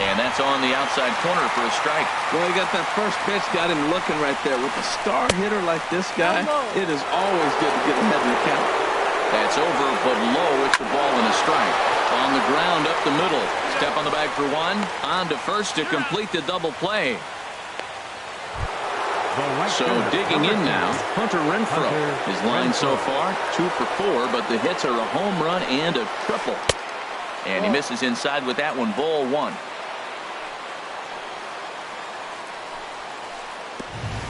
And that's on the outside corner for a strike. Well, he got that first pitch, got him looking right there. With a star hitter like this guy, it is always good to get ahead in the count. That's over, but low. It's a ball and a strike. On the ground up the middle. Step on the bag for 1. On to first to complete the double play. So digging in now, Hunter Renfroe. His line so far, 2 for 4, but the hits are a home run and a triple. And he misses inside with that one, ball 1.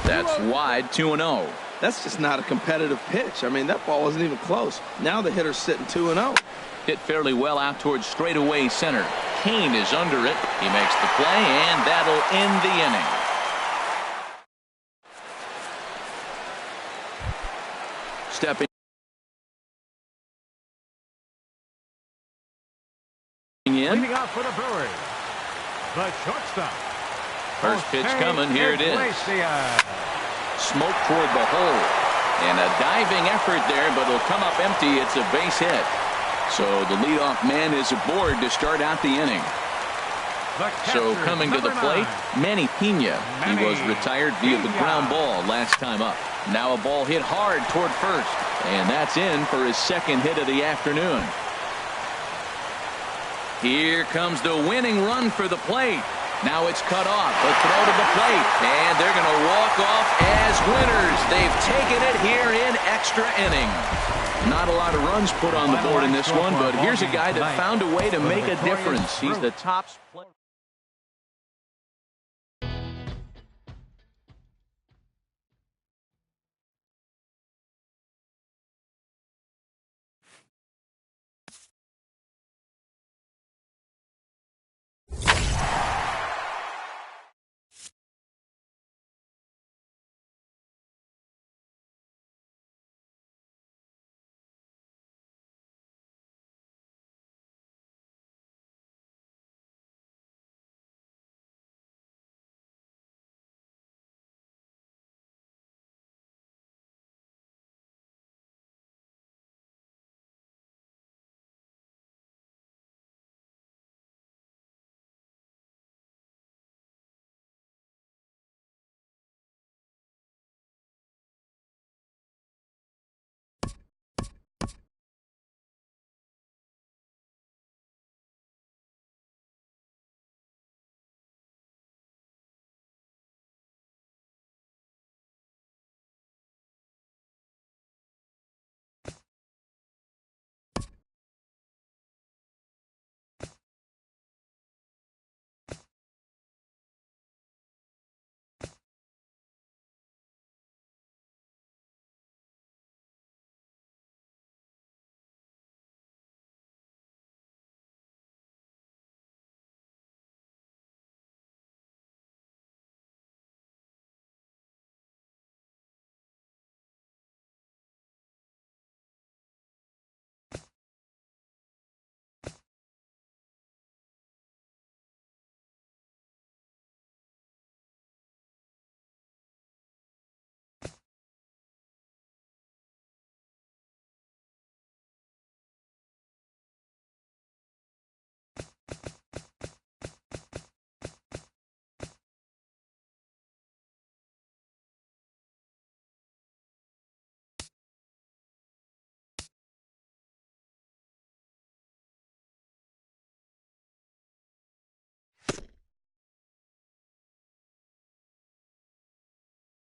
That's wide, 2-0. That's just not a competitive pitch. I mean, that ball wasn't even close. Now the hitter's sitting 2-0. Hit fairly well out towards straightaway center. Kane is under it. He makes the play, and that'll end the inning. Stepping in. Leading off for the Brewers, the shortstop. First pitch coming. Here it is. Smoke toward the hole. And a diving effort there, but it'll come up empty. It's a base hit. So the leadoff man is aboard to start out the inning. So coming to the plate, Manny Pena. He was retired via the ground ball last time up. Now a ball hit hard toward first. And that's in for his second hit of the afternoon. Here comes the winning run for the plate. Now it's cut off. A throw to the plate. And they're going to walk off as winners. They've taken it here in extra innings. Not a lot of runs put on the board in this one, but here's a guy that found a way to make a difference. He's the top player.